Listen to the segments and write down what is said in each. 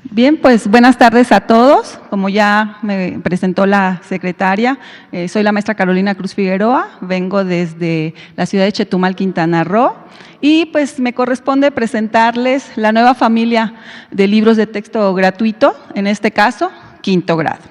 Bien, pues buenas tardes a todos. Como ya me presentó la secretaria, soy la maestra Carolina Cruz Figueroa, vengo desde la ciudad de Chetumal, Quintana Roo, y pues me corresponde presentarles la nueva familia de libros de texto gratuito, en este caso, quinto grado.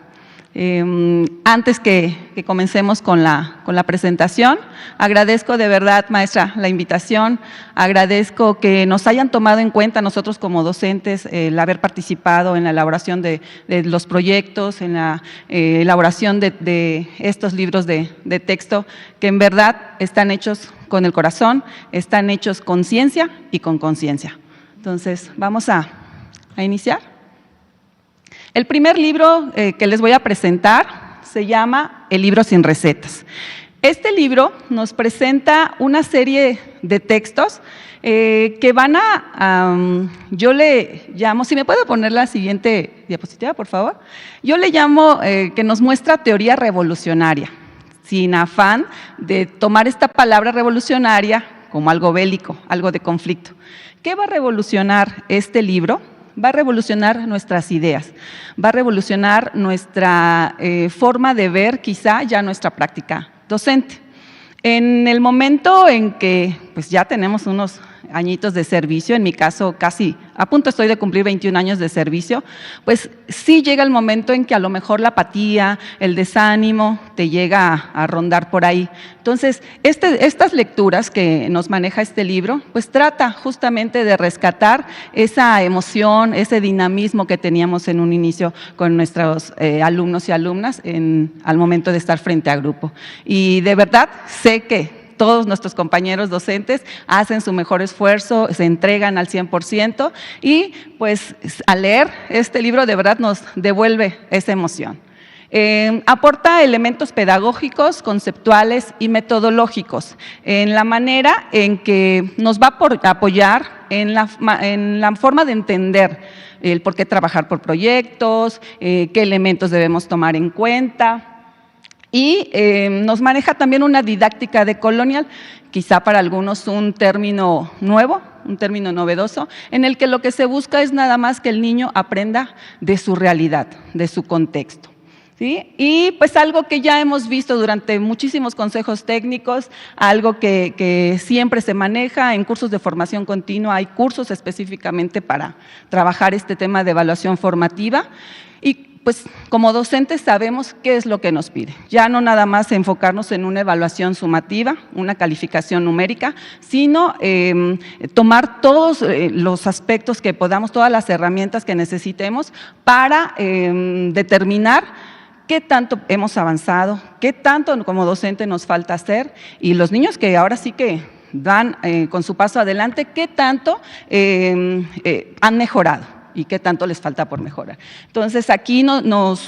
Antes que comencemos con la presentación, agradezco de verdad, maestra, la invitación, agradezco que nos hayan tomado en cuenta nosotros como docentes el haber participado en la elaboración de los proyectos, en la elaboración de estos libros de texto, que en verdad están hechos con el corazón, están hechos con ciencia y con conciencia. Entonces, vamos a iniciar. El primer libro que les voy a presentar se llama El libro sin recetas. Este libro nos presenta una serie de textos que van yo le llamo, si me puede poner la siguiente diapositiva, por favor. Yo le llamo que nos muestra teoría revolucionaria, sin afán de tomar esta palabra revolucionaria como algo bélico, algo de conflicto. ¿Qué va a revolucionar este libro? Va a revolucionar nuestras ideas, va a revolucionar nuestra forma de ver quizá ya nuestra práctica docente. En el momento en que pues ya tenemos unos añitos de servicio, en mi caso casi a punto estoy de cumplir 21 años de servicio, pues sí llega el momento en que a lo mejor la apatía, el desánimo te llega a rondar por ahí. Entonces, estas lecturas que nos maneja este libro, pues trata justamente de rescatar esa emoción, ese dinamismo que teníamos en un inicio con nuestros alumnos y alumnas al momento de estar frente a grupo. Y de verdad sé que todos nuestros compañeros docentes hacen su mejor esfuerzo, se entregan al 100% y pues al leer este libro de verdad nos devuelve esa emoción. Aporta elementos pedagógicos, conceptuales y metodológicos en la manera en que nos va a apoyar en la forma de entender el por qué trabajar por proyectos, qué elementos debemos tomar en cuenta. Y nos maneja también una didáctica decolonial, quizá para algunos un término nuevo, un término novedoso, en el que lo que se busca es nada más que el niño aprenda de su realidad, de su contexto. ¿Sí? Y pues algo que ya hemos visto durante muchísimos consejos técnicos, algo que siempre se maneja en cursos de formación continua, hay cursos específicamente para trabajar este tema de evaluación formativa y pues como docentes sabemos qué es lo que nos pide. Ya no nada más enfocarnos en una evaluación sumativa, una calificación numérica, sino tomar todos los aspectos que podamos, todas las herramientas que necesitemos para determinar qué tanto hemos avanzado, qué tanto como docente nos falta hacer y los niños que ahora sí que van con su paso adelante, qué tanto han mejorado y qué tanto les falta por mejorar. Entonces, aquí nos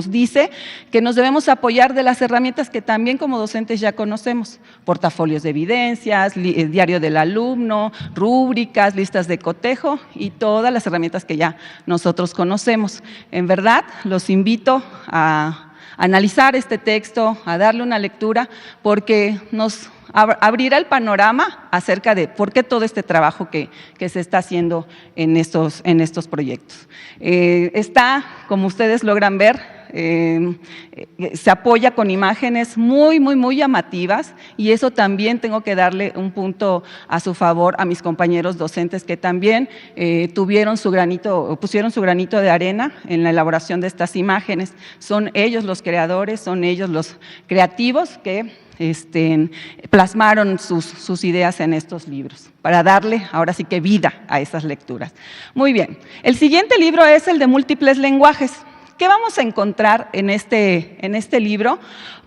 dice que nos debemos apoyar de las herramientas que también como docentes ya conocemos, portafolios de evidencias, diario del alumno, rúbricas, listas de cotejo y todas las herramientas que ya nosotros conocemos. En verdad, los invito a analizar este texto, a darle una lectura, porque nos abrirá el panorama acerca de por qué todo este trabajo que se está haciendo en estos proyectos. Está, como ustedes logran ver, se apoya con imágenes muy llamativas y eso también tengo que darle un punto a su favor a mis compañeros docentes que también pusieron su granito de arena en la elaboración de estas imágenes. Son ellos los creadores, son ellos los creativos que plasmaron sus ideas en estos libros para darle ahora sí que vida a esas lecturas. Muy bien, el siguiente libro es el de múltiples lenguajes. ¿Qué vamos a encontrar en este libro?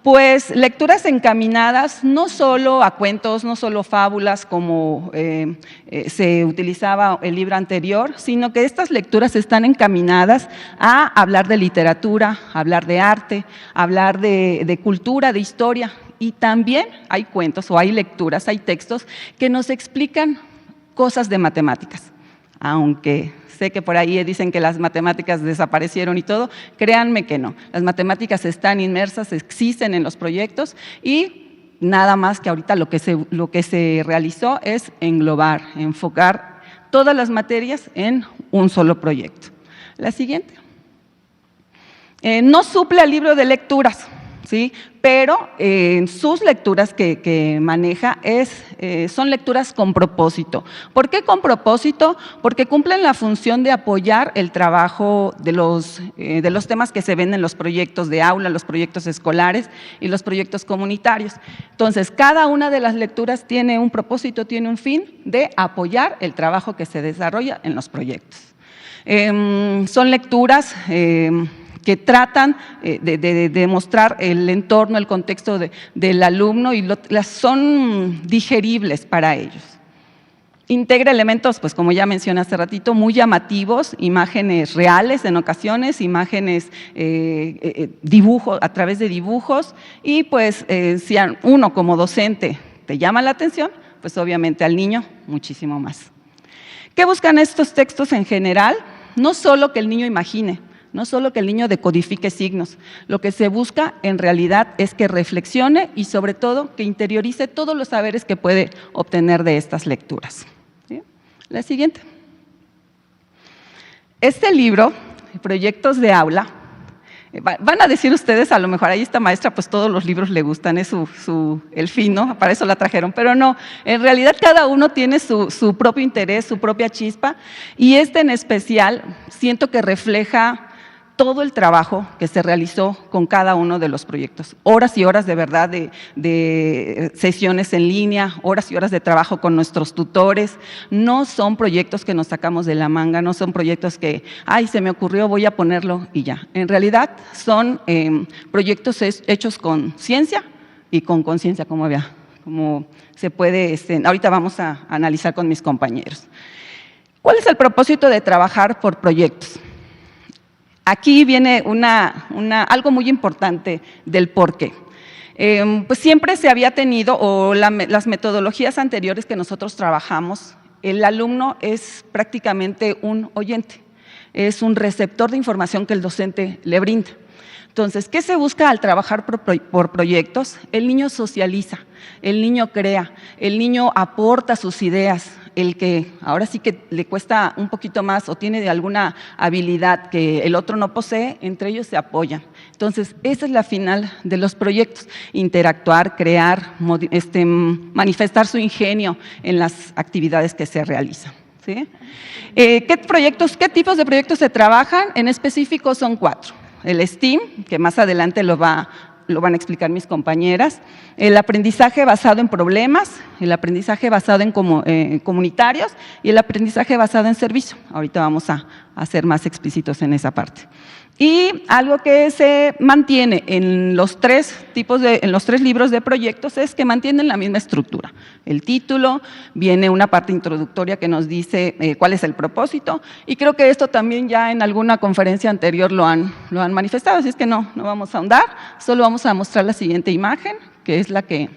Pues lecturas encaminadas no solo a cuentos, no solo fábulas como se utilizaba el libro anterior, sino que estas lecturas están encaminadas a hablar de literatura, hablar de arte, hablar de cultura, de historia. Y también hay cuentos o hay lecturas, hay textos que nos explican cosas de matemáticas, aunque sé que por ahí dicen que las matemáticas desaparecieron y todo, créanme que no, las matemáticas están inmersas, existen en los proyectos y nada más que ahorita lo que se realizó es englobar, enfocar todas las materias en un solo proyecto. La siguiente. No suple al libro de lecturas, ¿sí? Pero sus lecturas que maneja son lecturas con propósito. ¿Por qué con propósito? Porque cumplen la función de apoyar el trabajo de los temas que se ven en los proyectos de aula, los proyectos escolares y los proyectos comunitarios. Entonces, cada una de las lecturas tiene un propósito, tiene un fin de apoyar el trabajo que se desarrolla en los proyectos. Son lecturas que tratan de mostrar el entorno, el contexto del alumno y son digeribles para ellos. Integra elementos, pues como ya mencioné hace ratito, muy llamativos, imágenes reales en ocasiones, imágenes, dibujos, a través de dibujos y pues si uno como docente te llama la atención, pues obviamente al niño muchísimo más. ¿Qué buscan estos textos en general? No solo que el niño imagine, no solo que el niño decodifique signos, lo que se busca en realidad es que reflexione y sobre todo que interiorice todos los saberes que puede obtener de estas lecturas. ¿Sí? La siguiente. Este libro, Proyectos de Aula, van a decir ustedes, a lo mejor ahí esta maestra, pues todos los libros le gustan, es el fin, ¿no? Para eso la trajeron, pero no, en realidad cada uno tiene su propio interés, su propia chispa, y este en especial siento que refleja todo el trabajo que se realizó con cada uno de los proyectos. Horas y horas de verdad de sesiones en línea, horas y horas de trabajo con nuestros tutores. No son proyectos que nos sacamos de la manga, no son proyectos que, ay, se me ocurrió, voy a ponerlo y ya. En realidad son proyectos hechos con ciencia y con conciencia, como se puede, ahorita vamos a analizar con mis compañeros. ¿Cuál es el propósito de trabajar por proyectos? Aquí viene algo muy importante del por qué. Pues siempre se había tenido, o las metodologías anteriores que nosotros trabajamos, el alumno es prácticamente un oyente, es un receptor de información que el docente le brinda. Entonces, ¿qué se busca al trabajar por proyectos? El niño socializa, el niño crea, el niño aporta sus ideas, el que ahora sí que le cuesta un poquito más o tiene de alguna habilidad que el otro no posee, entre ellos se apoyan. Entonces, esa es la final de los proyectos, interactuar, crear, manifestar su ingenio en las actividades que se realizan. ¿Sí? ¿Qué tipos de proyectos se trabajan? En específico son 4. El STEAM, que más adelante lo van a explicar mis compañeras, el aprendizaje basado en problemas, el aprendizaje basado en comunitarios y el aprendizaje basado en servicio. Ahorita vamos a ser más explícitos en esa parte. Y algo que se mantiene en los 3 libros de proyectos es que mantienen la misma estructura. El título, viene una parte introductoria que nos dice cuál es el propósito, y creo que esto también ya en alguna conferencia anterior lo han manifestado, así es que no vamos a ahondar, solo vamos a mostrar la siguiente imagen, que es la que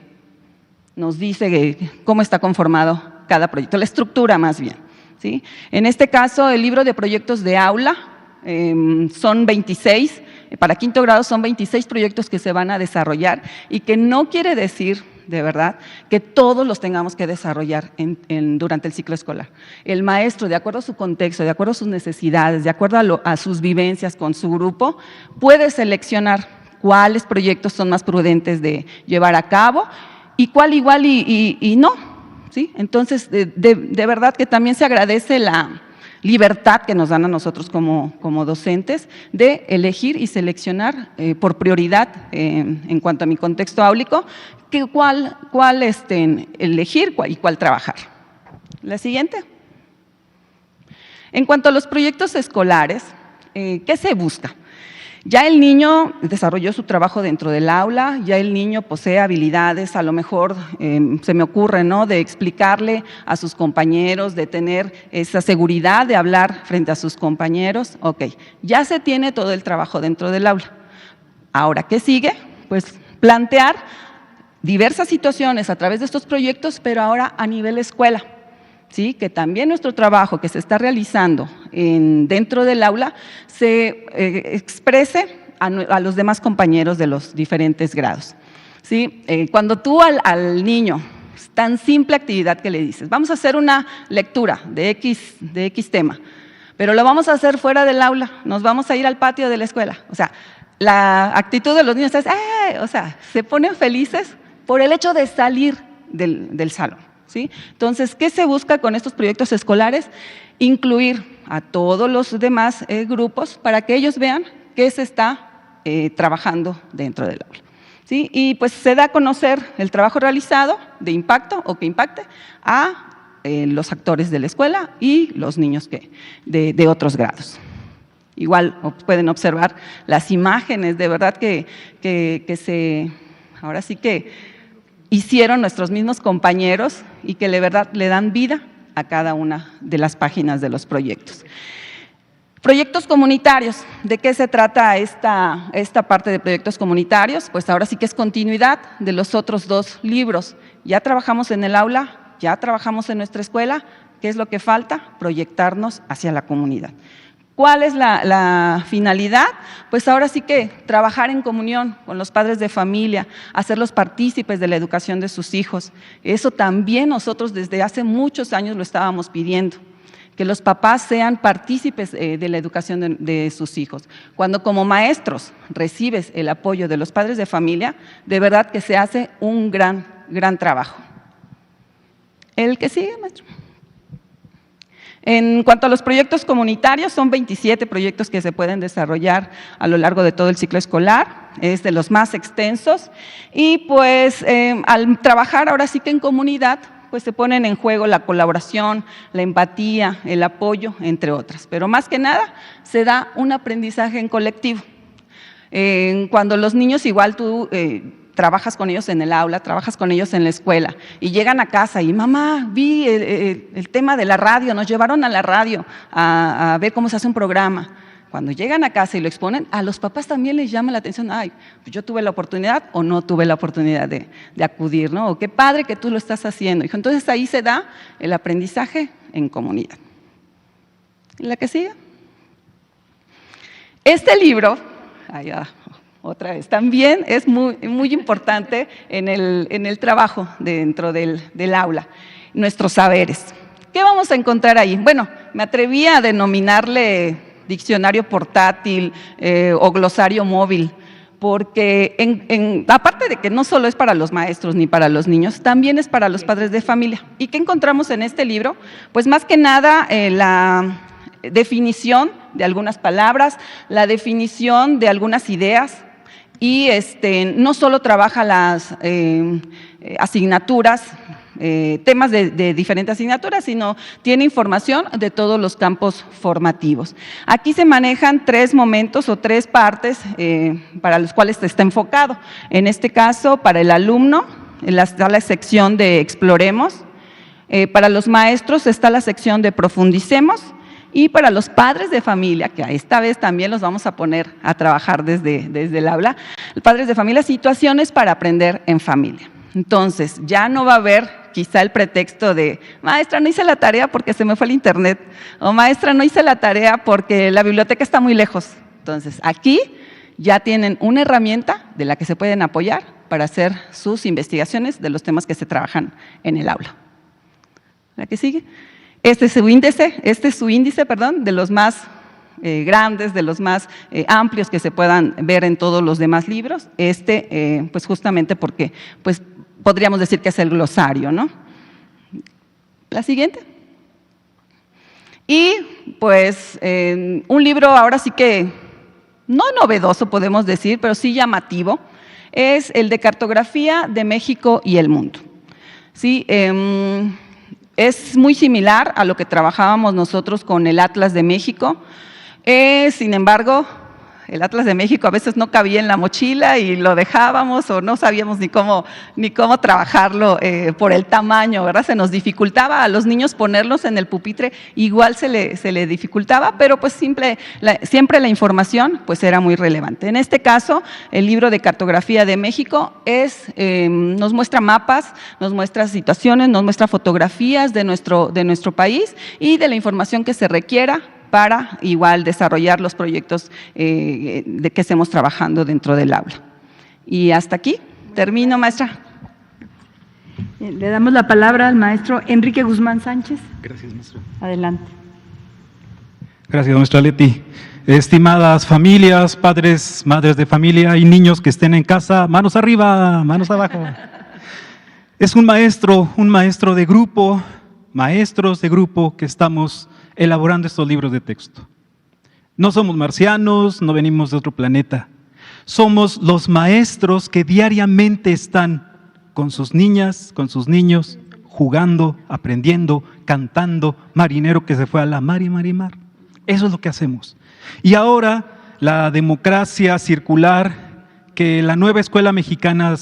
nos dice cómo está conformado cada proyecto, la estructura más bien. ¿Sí? En este caso, el libro de proyectos de aula, son 26, para quinto grado son 26 proyectos que se van a desarrollar y que no quiere decir, de verdad, que todos los tengamos que desarrollar durante el ciclo escolar. El maestro, de acuerdo a su contexto, de acuerdo a sus necesidades, de acuerdo a sus vivencias con su grupo, puede seleccionar cuáles proyectos son más prudentes de llevar a cabo y cuál igual y no. ¿Sí? Entonces, de verdad que también se agradece la libertad que nos dan a nosotros como docentes de elegir y seleccionar por prioridad en cuanto a mi contexto áulico, cuál elegir y cuál trabajar. La siguiente. En cuanto a los proyectos escolares, ¿qué se busca? Ya el niño desarrolló su trabajo dentro del aula, ya el niño posee habilidades, a lo mejor se me ocurre, ¿no?, de explicarle a sus compañeros, de tener esa seguridad de hablar frente a sus compañeros. Ok, ya se tiene todo el trabajo dentro del aula. Ahora, ¿qué sigue? Pues plantear diversas situaciones a través de estos proyectos, pero ahora a nivel escuela. ¿Sí? Que también nuestro trabajo que se está realizando dentro del aula se exprese a los demás compañeros de los diferentes grados. ¿Sí? Cuando tú al niño tan simple actividad que le dices, vamos a hacer una lectura de X tema, pero lo vamos a hacer fuera del aula, nos vamos a ir al patio de la escuela. O sea, la actitud de los niños es, o sea, se ponen felices por el hecho de salir del salón, ¿sí? Entonces, ¿qué se busca con estos proyectos escolares? Incluir a todos los demás grupos para que ellos vean qué se está trabajando dentro del aula, ¿sí? Y pues se da a conocer el trabajo realizado de impacto o que impacte a los actores de la escuela y los niños de otros grados. Igual pueden observar las imágenes de verdad que ahora sí que hicieron nuestros mismos compañeros y que de verdad le dan vida a cada una de las páginas de los proyectos. Proyectos comunitarios, ¿de qué se trata esta parte de proyectos comunitarios? Pues ahora sí que es continuidad de los otros dos libros. Ya trabajamos en el aula, ya trabajamos en nuestra escuela, ¿qué es lo que falta? Proyectarnos hacia la comunidad. ¿Cuál es la finalidad? Pues ahora sí que trabajar en comunión con los padres de familia, hacerlos partícipes de la educación de sus hijos. Eso también nosotros desde hace muchos años lo estábamos pidiendo, que los papás sean partícipes de la educación de sus hijos. Cuando como maestros recibes el apoyo de los padres de familia, de verdad que se hace un gran trabajo. ¿El que sigue, maestro? En cuanto a los proyectos comunitarios, son 27 proyectos que se pueden desarrollar a lo largo de todo el ciclo escolar, es de los más extensos, y pues al trabajar ahora sí que en comunidad, pues se ponen en juego la colaboración, la empatía, el apoyo, entre otras. Pero más que nada, se da un aprendizaje en colectivo. Cuando los niños, igual tú trabajas con ellos en el aula, trabajas con ellos en la escuela y llegan a casa y mamá, vi el tema de la radio, nos llevaron a la radio a ver cómo se hace un programa. Cuando llegan a casa y lo exponen, a los papás también les llama la atención, ay, pues yo tuve la oportunidad o no tuve la oportunidad de acudir, ¿no? O qué padre que tú lo estás haciendo. Entonces ahí se da el aprendizaje en comunidad. ¿Y la que sigue? Este libro, otra vez, también es muy importante en el trabajo dentro del aula, nuestros saberes. ¿Qué vamos a encontrar ahí? Bueno, me atreví a denominarle diccionario portátil o glosario móvil, porque aparte de que no solo es para los maestros ni para los niños, también es para los padres de familia. ¿Y qué encontramos en este libro? Pues más que nada la definición de algunas palabras, la definición de algunas ideas, y no solo trabaja las asignaturas, temas de diferentes asignaturas, sino tiene información de todos los campos formativos. Aquí se manejan 3 momentos o 3 partes para los cuales está enfocado. En este caso, para el alumno, está la sección de exploremos, para los maestros está la sección de profundicemos, y para los padres de familia, que esta vez también los vamos a poner a trabajar desde el aula, padres de familia, situaciones para aprender en familia. Entonces, ya no va a haber quizá el pretexto de, maestra, no hice la tarea porque se me fue el internet, o maestra, no hice la tarea porque la biblioteca está muy lejos. Entonces, aquí ya tienen una herramienta de la que se pueden apoyar para hacer sus investigaciones de los temas que se trabajan en el aula. ¿La que sigue? Este es su índice, de los más grandes, de los más amplios que se puedan ver en todos los demás libros. Pues justamente porque pues, podríamos decir que es el glosario, ¿no? La siguiente. Y pues un libro ahora sí que no novedoso podemos decir, pero sí llamativo, es el de Cartografía de México y el Mundo. Sí, es muy similar a lo que trabajábamos nosotros con el Atlas de México, sin embargo, el Atlas de México a veces no cabía en la mochila y lo dejábamos o no sabíamos ni cómo trabajarlo por el tamaño, ¿verdad? Se nos dificultaba a los niños ponerlos en el pupitre, igual se le dificultaba, pero pues siempre la información pues era muy relevante. En este caso, el libro de Cartografía de México nos muestra mapas, nos muestra situaciones, nos muestra fotografías de nuestro país y de la información que se requiera para igual desarrollar los proyectos de que estemos trabajando dentro del aula. Y hasta aquí, termino, maestra. Le damos la palabra al maestro Enrique Guzmán Sánchez. Gracias, maestro. Adelante. Gracias, maestra Leti. Estimadas familias, padres, madres de familia y niños que estén en casa, manos arriba, manos abajo. Es un maestro de grupo, maestros de grupo que estamos elaborando estos libros de texto. No somos marcianos, no venimos de otro planeta. Somos los maestros que diariamente están con sus niñas, con sus niños, jugando, aprendiendo, cantando, marinero que se fue a la mar y mar y mar. Eso es lo que hacemos. Y ahora la democracia circular que la nueva escuela mexicana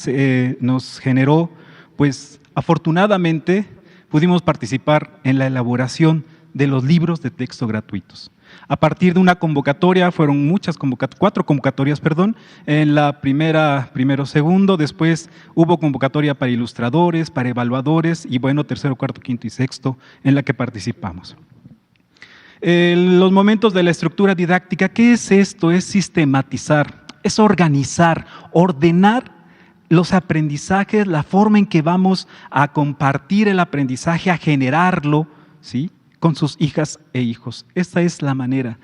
nos generó, pues afortunadamente pudimos participar en la elaboración de los libros de texto gratuitos. A partir de una convocatoria, fueron muchas cuatro convocatorias, en la primero, segundo, después hubo convocatoria para ilustradores, para evaluadores y bueno, tercero, cuarto, quinto y sexto en la que participamos. Los momentos de la estructura didáctica, ¿qué es esto? Es sistematizar, es organizar, ordenar los aprendizajes, la forma en que vamos a compartir el aprendizaje, a generarlo, ¿sí?, con sus hijas e hijos. Esta es la manera.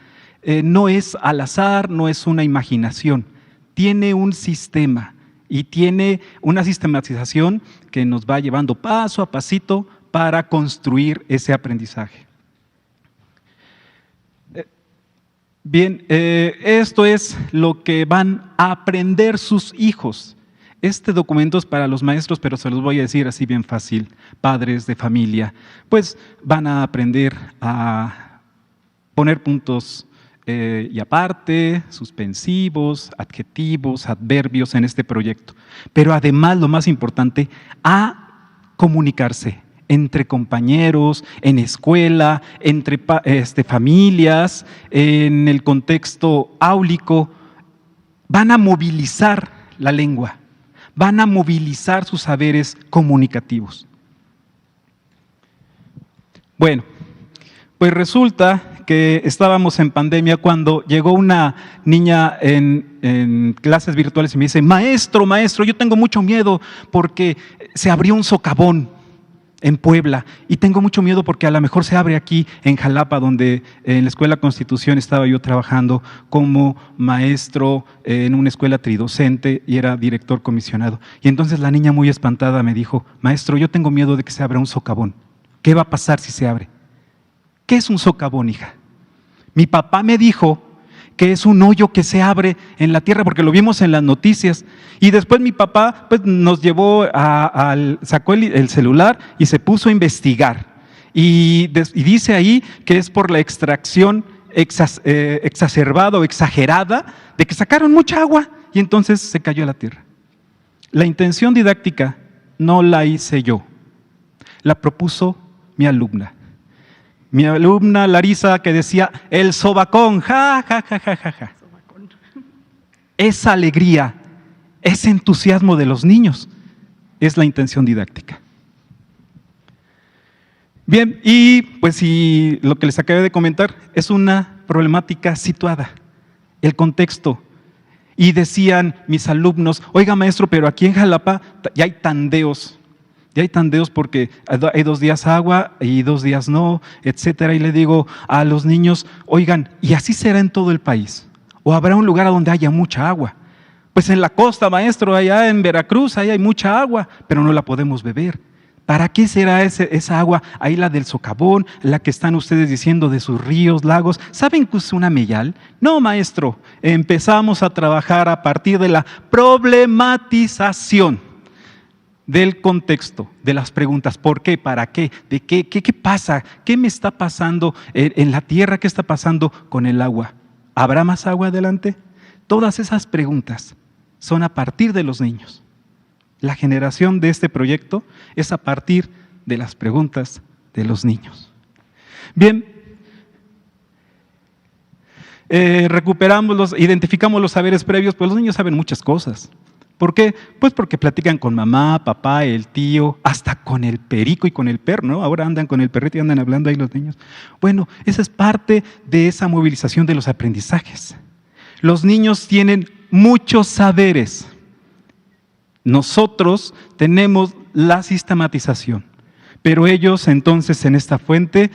No es al azar, no es una imaginación. Tiene un sistema y tiene una sistematización que nos va llevando paso a pasito para construir ese aprendizaje. Bien, esto es lo que van a aprender sus hijos. Este documento es para los maestros, pero se los voy a decir así bien fácil, padres de familia, pues van a aprender a poner puntos y aparte, suspensivos, adjetivos, adverbios en este proyecto. Pero además, lo más importante, a comunicarse entre compañeros, en escuela, entre familias, en el contexto áulico. Van a movilizar la lengua. Van a movilizar sus saberes comunicativos. Bueno, pues resulta que estábamos en pandemia cuando llegó una niña en clases virtuales y me dice, maestro, yo tengo mucho miedo porque se abrió un socavón en Puebla y tengo mucho miedo porque a lo mejor se abre aquí en Jalapa, donde en la Escuela Constitución estaba yo trabajando como maestro en una escuela tridocente y era director comisionado. Y entonces la niña muy espantada me dijo, maestro, yo tengo miedo de que se abra un socavón. ¿Qué va a pasar si se abre? ¿Qué es un socavón, hija? Mi papá me dijo que es un hoyo que se abre en la tierra, porque lo vimos en las noticias. Y después mi papá pues, nos llevó, sacó el celular y se puso a investigar. Y dice ahí que es por la extracción exacerbada o exagerada de que sacaron mucha agua y entonces se cayó a la tierra. La intención didáctica no la hice yo, la propuso mi alumna. Mi alumna Larisa, que decía, el sobacón, ja, ja, ja, ja, ja, ja. Esa alegría, ese entusiasmo de los niños es la intención didáctica. Bien, y pues y lo que les acabé de comentar es una problemática situada, el contexto. Y decían mis alumnos, oiga maestro, pero aquí en Jalapa ya hay tandeos. Ya hay tandeos porque hay 2 días agua y 2 días no, etcétera. Y le digo a los niños, oigan, ¿y así será en todo el país? ¿O habrá un lugar donde haya mucha agua? Pues en la costa, maestro, allá en Veracruz, ahí hay mucha agua, pero no la podemos beber. ¿Para qué será esa agua? Ahí la del socavón, la que están ustedes diciendo de sus ríos, lagos. ¿Saben qué es una meyal? No, maestro, empezamos a trabajar a partir de la problematización del contexto, de las preguntas, ¿por qué? ¿Para qué? ¿De qué? ¿Qué pasa? ¿Qué me está pasando en la tierra? ¿Qué está pasando con el agua? ¿Habrá más agua adelante? Todas esas preguntas son a partir de los niños. La generación de este proyecto es a partir de las preguntas de los niños. Bien, identificamos los saberes previos, pues los niños saben muchas cosas. ¿Por qué? Pues porque platican con mamá, papá, el tío, hasta con el perico y con el perro, ¿no? Ahora andan con el perrito y andan hablando ahí los niños. Bueno, esa es parte de esa movilización de los aprendizajes. Los niños tienen muchos saberes Nosotros tenemos la sistematización. Pero ellos entonces en esta fuente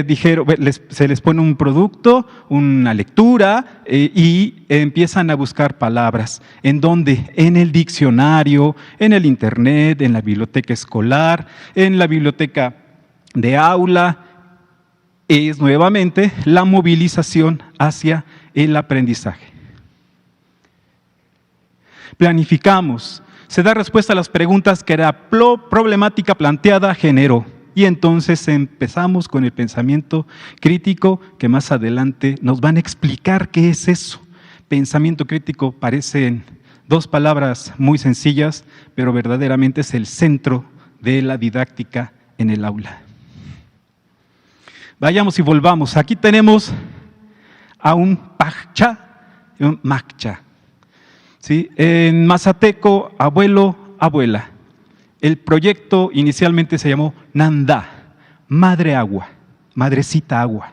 dijeron, se les pone un producto, una lectura y empiezan a buscar palabras. ¿En dónde? En el diccionario, en el internet, en la biblioteca escolar, en la biblioteca de aula. Es nuevamente la movilización hacia el aprendizaje. Planificamos. Se da respuesta a las preguntas que la problemática planteada generó. Y entonces empezamos con el pensamiento crítico, que más adelante nos van a explicar qué es eso. Pensamiento crítico parecen dos palabras muy sencillas, pero verdaderamente es el centro de la didáctica en el aula. Vayamos y volvamos. Aquí tenemos a un pajcha y un makcha. ¿Sí? En mazateco, abuelo, abuela. El proyecto inicialmente se llamó Nanda, madre agua, madrecita agua.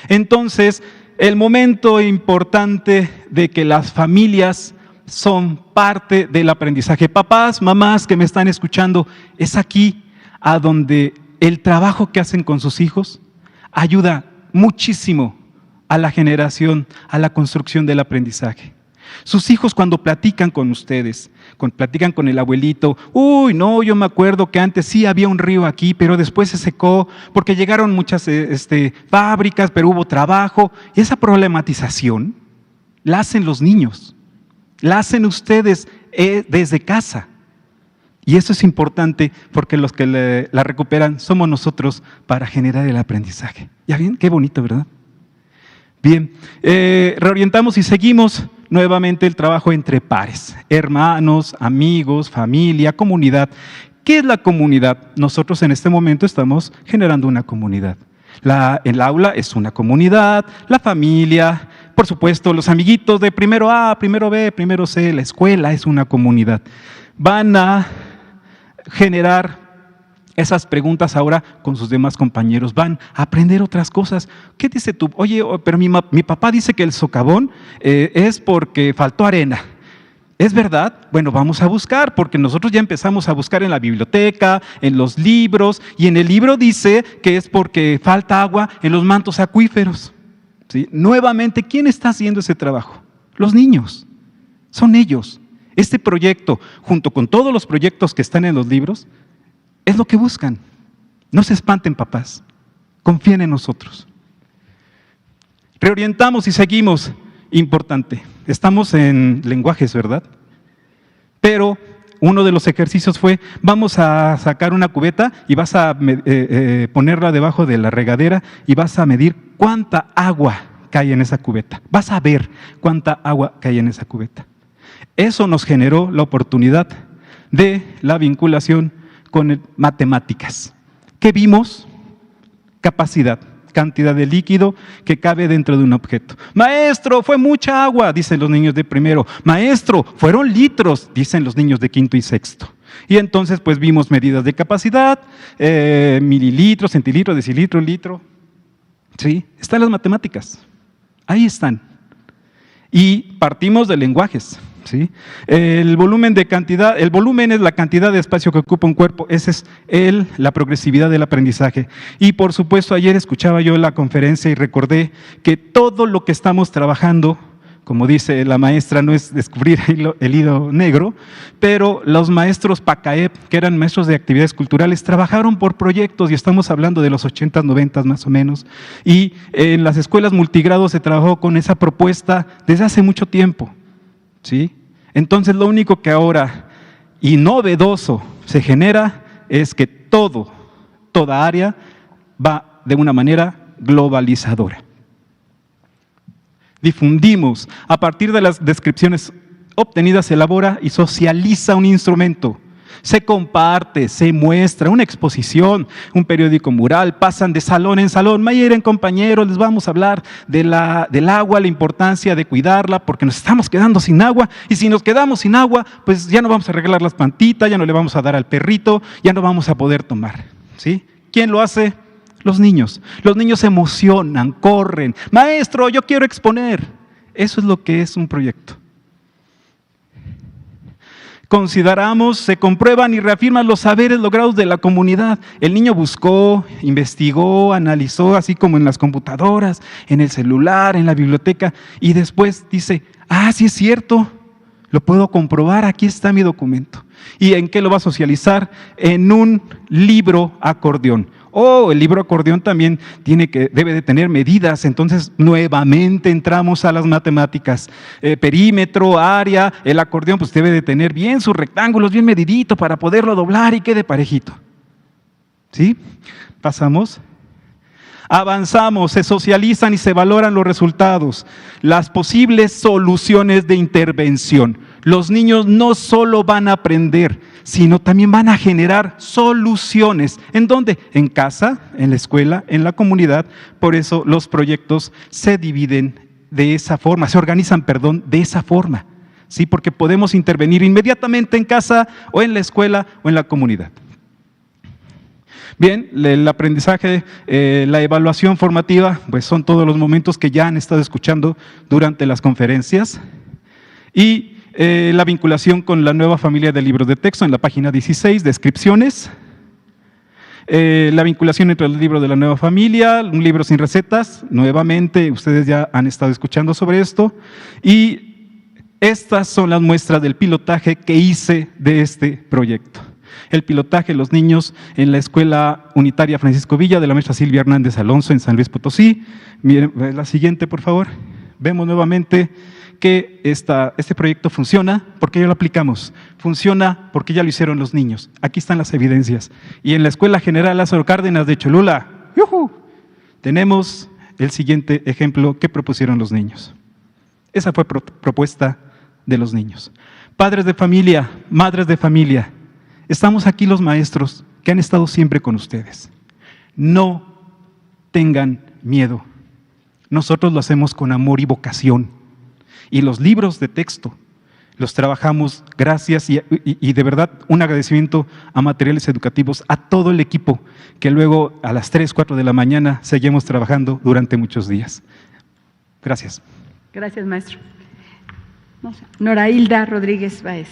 Entonces, el momento importante de que las familias son parte del aprendizaje. Papás, mamás que me están escuchando, es aquí a donde el trabajo que hacen con sus hijos ayuda muchísimo a la generación, a la construcción del aprendizaje. Sus hijos cuando platican con ustedes, platican con el abuelito, uy, no, yo me acuerdo que antes sí había un río aquí, pero después se secó porque llegaron muchas fábricas, pero hubo trabajo. Y esa problematización la hacen los niños, la hacen ustedes desde casa. Y eso es importante porque los que la recuperan somos nosotros para generar el aprendizaje. ¿Ya ven? Qué bonito, ¿verdad? Bien, reorientamos y seguimos nuevamente el trabajo entre pares, hermanos, amigos, familia, comunidad. ¿Qué es la comunidad? Nosotros en este momento estamos generando una comunidad. El aula es una comunidad, la familia, por supuesto, los amiguitos de primero A, primero B, primero C, la escuela es una comunidad. Van a generar esas preguntas ahora con sus demás compañeros, van a aprender otras cosas. ¿Qué dice tú? Oye, pero mi papá dice que el socavón es porque faltó arena. ¿Es verdad? Bueno, vamos a buscar, porque nosotros ya empezamos a buscar en la biblioteca, en los libros, y en el libro dice que es porque falta agua en los mantos acuíferos. ¿Sí? Nuevamente, ¿quién está haciendo ese trabajo? Los niños, son ellos. Este proyecto, junto con todos los proyectos que están en los libros, es lo que buscan. No se espanten, papás. Confíen en nosotros. Reorientamos y seguimos. Importante. Estamos en lenguajes, ¿verdad? Pero uno de los ejercicios fue, vamos a sacar una cubeta y vas a ponerla debajo de la regadera y vas a medir cuánta agua cae en esa cubeta. Vas a ver cuánta agua cae en esa cubeta. Eso nos generó la oportunidad de la vinculación con matemáticas. ¿Qué vimos? Capacidad, cantidad de líquido que cabe dentro de un objeto. Maestro, fue mucha agua, dicen los niños de primero. Maestro, fueron litros, dicen los niños de quinto y sexto. Y entonces pues vimos medidas de capacidad, mililitros, centilitro, decilitro, litro. ¿Sí? Están las matemáticas, ahí están. Y partimos de lenguajes. ¿Sí? El volumen es la cantidad de espacio que ocupa un cuerpo, esa es la progresividad del aprendizaje. Y por supuesto, ayer escuchaba yo la conferencia y recordé que todo lo que estamos trabajando, como dice la maestra, no es descubrir el hilo negro, pero los maestros PACAEP, que eran maestros de actividades culturales, trabajaron por proyectos y estamos hablando de los 80s, 90s más o menos. Y en las escuelas multigrado se trabajó con esa propuesta desde hace mucho tiempo. ¿Sí? Entonces lo único que ahora y novedoso se genera es que toda área va de una manera globalizadora. Difundimos, a partir de las descripciones obtenidas se elabora y socializa un instrumento. Se comparte, se muestra, una exposición, un periódico mural, pasan de salón en salón. Miren, compañeros, les vamos a hablar del agua, la importancia de cuidarla, porque nos estamos quedando sin agua, y si nos quedamos sin agua, pues ya no vamos a arreglar las plantitas, ya no le vamos a dar al perrito, ya no vamos a poder tomar. ¿Sí? ¿Quién lo hace? Los niños. Los niños se emocionan, corren. Maestro, yo quiero exponer. Eso es lo que es un proyecto. consideramos, se comprueban y reafirman los saberes logrados de la comunidad. El niño buscó, investigó, analizó, así como en las computadoras, en el celular, en la biblioteca, y después dice, sí es cierto, lo puedo comprobar, aquí está mi documento. ¿Y en qué lo va a socializar? En un libro acordeón. El libro acordeón también debe de tener medidas, entonces nuevamente entramos a las matemáticas. Perímetro, área, el acordeón pues debe de tener bien sus rectángulos, bien medidito para poderlo doblar y quede parejito. ¿Sí? Pasamos. Avanzamos, se socializan y se valoran los resultados, las posibles soluciones de intervención. Los niños no solo van a aprender, sino también van a generar soluciones. ¿En dónde? En casa, en la escuela, en la comunidad. Por eso los proyectos se dividen de esa forma, se organizan, de esa forma. ¿Sí? Porque podemos intervenir inmediatamente en casa o en la escuela o en la comunidad. Bien, el aprendizaje, la evaluación formativa, pues son todos los momentos que ya han estado escuchando durante las conferencias. Y la vinculación con la nueva familia de libros de texto en la página 16, descripciones. La vinculación entre los libros de la nueva familia, un libro sin recetas, nuevamente ustedes ya han estado escuchando sobre esto. Y estas son las muestras del pilotaje que hice de este proyecto. El pilotaje, los niños en la Escuela Unitaria Francisco Villa de la maestra Silvia Hernández Alonso en San Luis Potosí. Miren, la siguiente, por favor. Vemos nuevamente que este proyecto funciona porque ya lo aplicamos, funciona porque ya lo hicieron los niños. Aquí están las evidencias. Y en la Escuela General Lázaro Cárdenas de Cholula, tenemos el siguiente ejemplo que propusieron los niños. Esa fue propuesta de los niños. Padres de familia, madres de familia, estamos aquí los maestros que han estado siempre con ustedes. No tengan miedo. Nosotros lo hacemos con amor y vocación. Y los libros de texto los trabajamos gracias y de verdad un agradecimiento a Materiales Educativos, a todo el equipo que luego a las 3, 4 de la mañana seguimos trabajando durante muchos días. Gracias. Gracias, maestro. Nora Hilda Rodríguez Báez.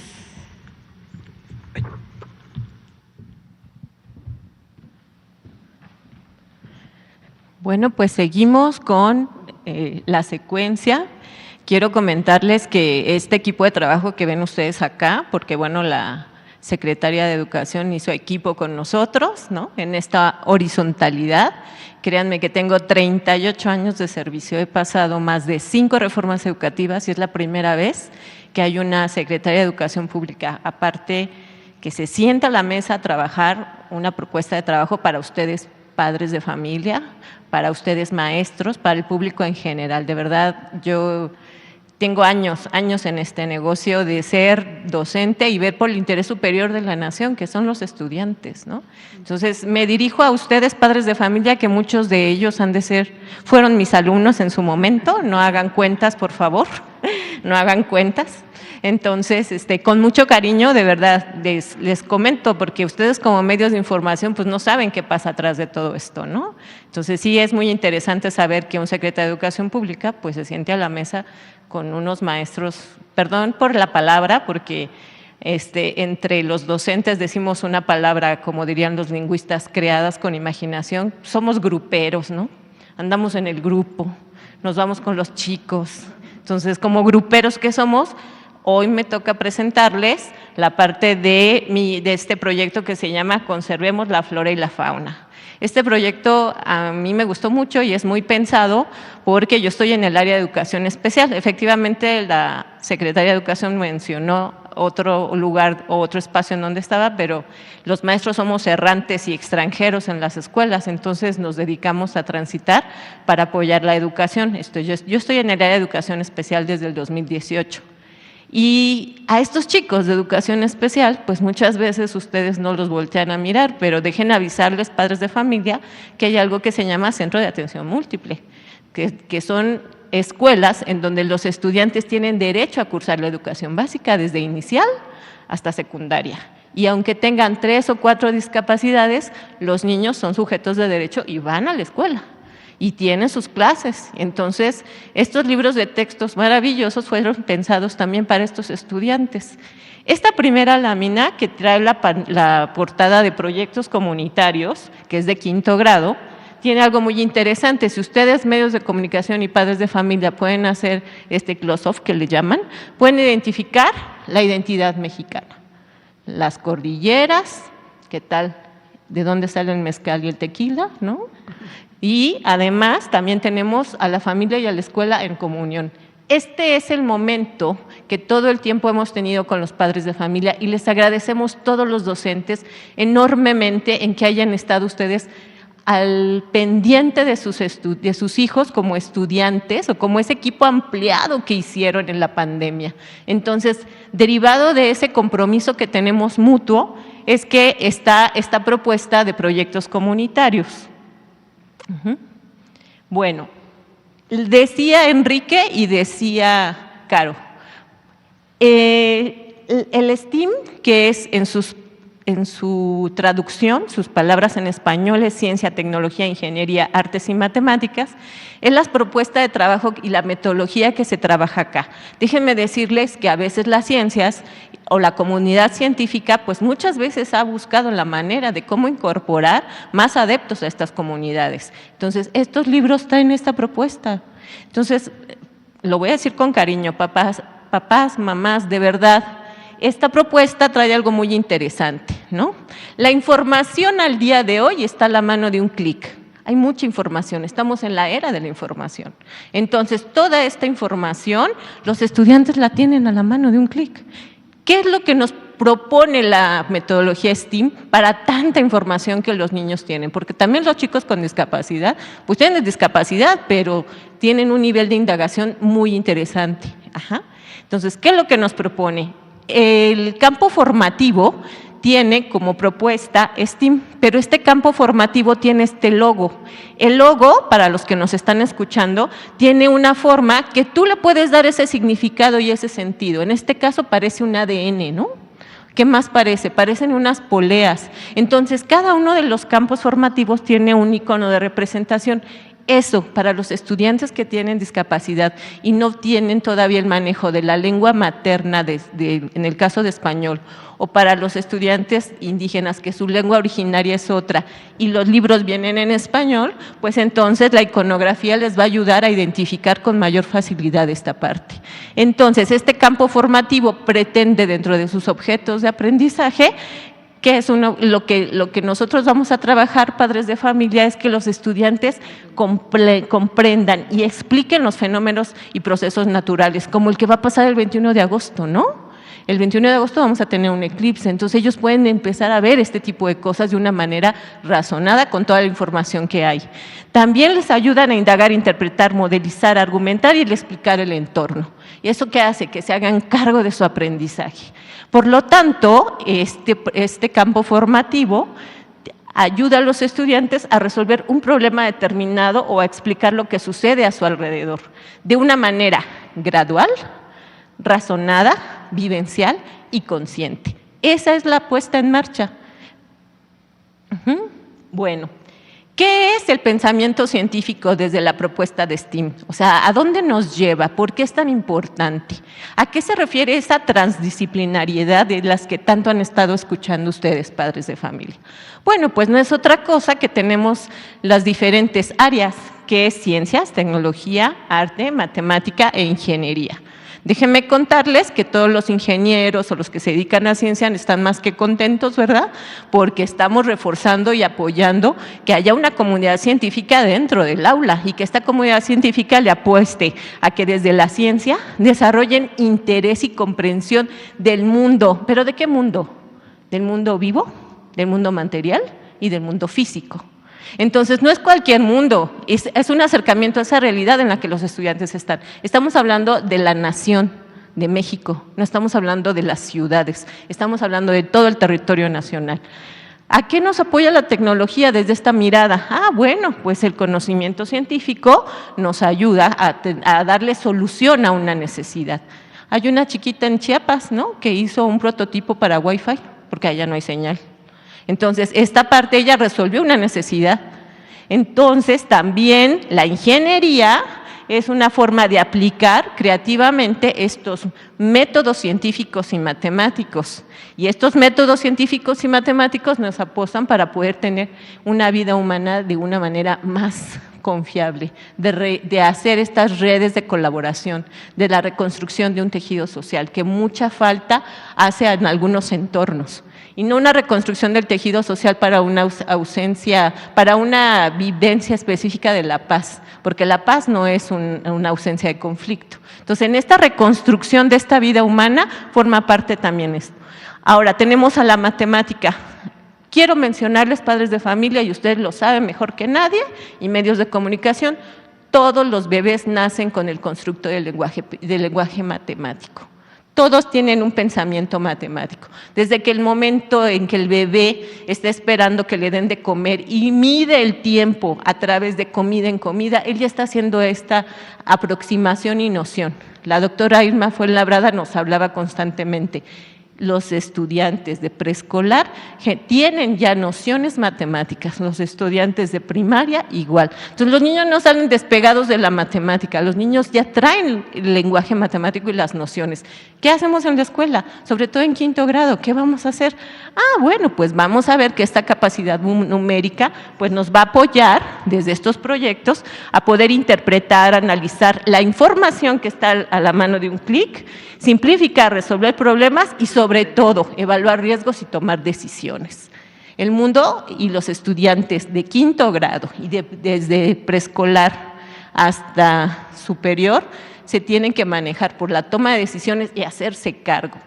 Bueno, pues seguimos con la secuencia. Quiero comentarles que este equipo de trabajo que ven ustedes acá, porque bueno, la Secretaría de Educación hizo equipo con nosotros, ¿no? En esta horizontalidad. Créanme que tengo 38 años de servicio, he pasado más de 5 reformas educativas y es la primera vez que hay una Secretaría de Educación Pública, aparte que se sienta a la mesa a trabajar una propuesta de trabajo para ustedes, padres de familia, para ustedes maestros, para el público en general. De verdad, yo tengo años en este negocio de ser docente y ver por el interés superior de la nación, que son los estudiantes, ¿no? Entonces, me dirijo a ustedes, padres de familia, que muchos de ellos fueron mis alumnos en su momento, no hagan cuentas, por favor, no hagan cuentas. Entonces, con mucho cariño, de verdad, les comento, porque ustedes como medios de información pues no saben qué pasa atrás de todo esto, ¿no? Entonces, sí es muy interesante saber que un secretario de Educación Pública pues se siente a la mesa con unos maestros, perdón por la palabra, porque entre los docentes decimos una palabra, como dirían los lingüistas, creadas con imaginación, somos gruperos, ¿no? Andamos en el grupo, nos vamos con los chicos. Entonces, como gruperos que somos, hoy me toca presentarles la parte de este proyecto que se llama Conservemos la Flora y la Fauna. Este proyecto a mí me gustó mucho y es muy pensado porque yo estoy en el área de educación especial. Efectivamente, la Secretaría de Educación mencionó otro lugar o otro espacio en donde estaba, pero los maestros somos errantes y extranjeros en las escuelas, entonces nos dedicamos a transitar para apoyar la educación. Yo estoy en el área de educación especial desde el 2018. Y a estos chicos de educación especial, pues muchas veces ustedes no los voltean a mirar, pero dejen avisarles, padres de familia, que hay algo que se llama Centro de Atención Múltiple, que son escuelas en donde los estudiantes tienen derecho a cursar la educación básica desde inicial hasta secundaria. Y aunque tengan 3 o 4 discapacidades, los niños son sujetos de derecho y van a la escuela. y tiene sus clases. Entonces, estos libros de textos maravillosos fueron pensados también para estos estudiantes. Esta primera lámina, que trae la portada de proyectos comunitarios, que es de 5º grado, tiene algo muy interesante. Si ustedes, medios de comunicación y padres de familia, pueden hacer este close-off que le llaman, pueden identificar la identidad mexicana. Las cordilleras, ¿qué tal? ¿De dónde sale el mezcal y el tequila? ¿No? Y además también tenemos a la familia y a la escuela en comunión. Este es el momento que todo el tiempo hemos tenido con los padres de familia y les agradecemos todos los docentes enormemente en que hayan estado ustedes al pendiente de sus hijos como estudiantes o como ese equipo ampliado que hicieron en la pandemia. Entonces, derivado de ese compromiso que tenemos mutuo, es que está esta propuesta de proyectos comunitarios. Bueno, decía Enrique y decía Caro, el STEAM, que es en su traducción, sus palabras en español es ciencia, tecnología, ingeniería, artes y matemáticas, es la propuesta de trabajo y la metodología que se trabaja acá. Déjenme decirles que a veces las ciencias o la comunidad científica, pues muchas veces ha buscado la manera de cómo incorporar más adeptos a estas comunidades. Entonces, estos libros traen esta propuesta. Entonces, lo voy a decir con cariño, papás, mamás, de verdad, esta propuesta trae algo muy interesante, ¿no? La información al día de hoy está a la mano de un clic. Hay mucha información, estamos en la era de la información. Entonces, toda esta información, los estudiantes la tienen a la mano de un clic. ¿Qué es lo que nos propone la metodología STEAM para tanta información que los niños tienen? Porque también los chicos con discapacidad, pues tienen discapacidad, pero tienen un nivel de indagación muy interesante. Entonces, ¿qué es lo que nos propone? El campo formativo tiene como propuesta STEAM, pero este campo formativo tiene este logo. El logo, para los que nos están escuchando, tiene una forma que tú le puedes dar ese significado y ese sentido. En este caso parece un ADN, ¿no? ¿Qué más parece? Parecen unas poleas. Entonces, cada uno de los campos formativos tiene un icono de representación. Eso, para los estudiantes que tienen discapacidad y no tienen todavía el manejo de la lengua materna, en el caso de español, o para los estudiantes indígenas que su lengua originaria es otra y los libros vienen en español, pues entonces la iconografía les va a ayudar a identificar con mayor facilidad esta parte. Entonces, este campo formativo pretende, dentro de sus objetos de aprendizaje, que es lo que nosotros vamos a trabajar, padres de familia, es que los estudiantes comprendan y expliquen los fenómenos y procesos naturales, como el que va a pasar el 21 de agosto, ¿no? El 21 de agosto vamos a tener un eclipse, entonces ellos pueden empezar a ver este tipo de cosas de una manera razonada con toda la información que hay. También les ayudan a indagar, interpretar, modelizar, argumentar y explicar el entorno. ¿Y eso qué hace? Que se hagan cargo de su aprendizaje. Por lo tanto, este campo formativo ayuda a los estudiantes a resolver un problema determinado o a explicar lo que sucede a su alrededor de una manera gradual, razonada, vivencial y consciente. Esa es la puesta en marcha. Bueno, ¿qué es el pensamiento científico desde la propuesta de STEAM? O sea, ¿a dónde nos lleva? ¿Por qué es tan importante? ¿A qué se refiere esa transdisciplinariedad de las que tanto han estado escuchando ustedes, padres de familia? Bueno, pues no es otra cosa que tenemos las diferentes áreas, que es ciencias, tecnología, arte, matemática e ingeniería. Déjenme contarles que todos los ingenieros o los que se dedican a ciencia están más que contentos, ¿verdad? Porque estamos reforzando y apoyando que haya una comunidad científica dentro del aula y que esta comunidad científica le apueste a que desde la ciencia desarrollen interés y comprensión del mundo. ¿Pero de qué mundo? ¿Del mundo vivo? ¿Del mundo material? Y del mundo físico. Entonces, no es cualquier mundo, es un acercamiento a esa realidad en la que los estudiantes están. Estamos hablando de la nación de México, no estamos hablando de las ciudades, estamos hablando de todo el territorio nacional. ¿A qué nos apoya la tecnología desde esta mirada? Bueno, pues el conocimiento científico nos ayuda a darle solución a una necesidad. Hay una chiquita en Chiapas, ¿no?, que hizo un prototipo para Wi-Fi, porque allá no hay señal. Entonces, esta parte ella resolvió una necesidad. Entonces, también la ingeniería es una forma de aplicar creativamente estos métodos científicos y matemáticos. Y estos métodos científicos y matemáticos nos apoyan para poder tener una vida humana de una manera más confiable, de hacer estas redes de colaboración, de la reconstrucción de un tejido social, que mucha falta hace en algunos entornos. Y no una reconstrucción del tejido social para una ausencia, para una vivencia específica de la paz, porque la paz no es una ausencia de conflicto. Entonces, en esta reconstrucción de esta vida humana forma parte también esto. Ahora, tenemos a la matemática. Quiero mencionarles, padres de familia, y ustedes lo saben mejor que nadie, y medios de comunicación, todos los bebés nacen con el constructo del lenguaje matemático. Todos tienen un pensamiento matemático. Desde que el momento en que el bebé está esperando que le den de comer y mide el tiempo a través de comida en comida, él ya está haciendo esta aproximación y noción. La doctora Irma Fuenlabrada nos hablaba constantemente. Los estudiantes de preescolar tienen ya nociones matemáticas, los estudiantes de primaria igual. Entonces, los niños no salen despegados de la matemática, los niños ya traen el lenguaje matemático y las nociones. ¿Qué hacemos en la escuela? Sobre todo en quinto grado, ¿qué vamos a hacer? Bueno, pues vamos a ver que esta capacidad numérica pues nos va a apoyar desde estos proyectos a poder interpretar, analizar la información que está a la mano de un clic, simplificar, resolver problemas y sobre todo evaluar riesgos y tomar decisiones. El mundo y los estudiantes de quinto grado y desde preescolar hasta superior se tienen que manejar por la toma de decisiones y hacerse cargo.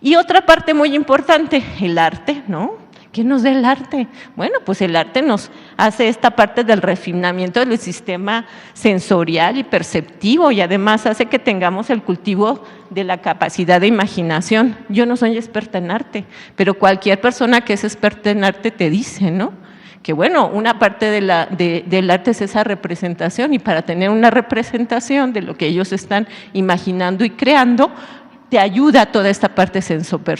Y otra parte muy importante, el arte, ¿no? ¿Qué nos da el arte? Bueno, pues el arte nos hace esta parte del refinamiento del sistema sensorial y perceptivo y además hace que tengamos el cultivo de la capacidad de imaginación. Yo no soy experta en arte, pero cualquier persona que es experta en arte te dice, ¿no? Que bueno, una parte del arte es esa representación y para tener una representación de lo que ellos están imaginando y creando, te ayuda toda esta parte sensorial,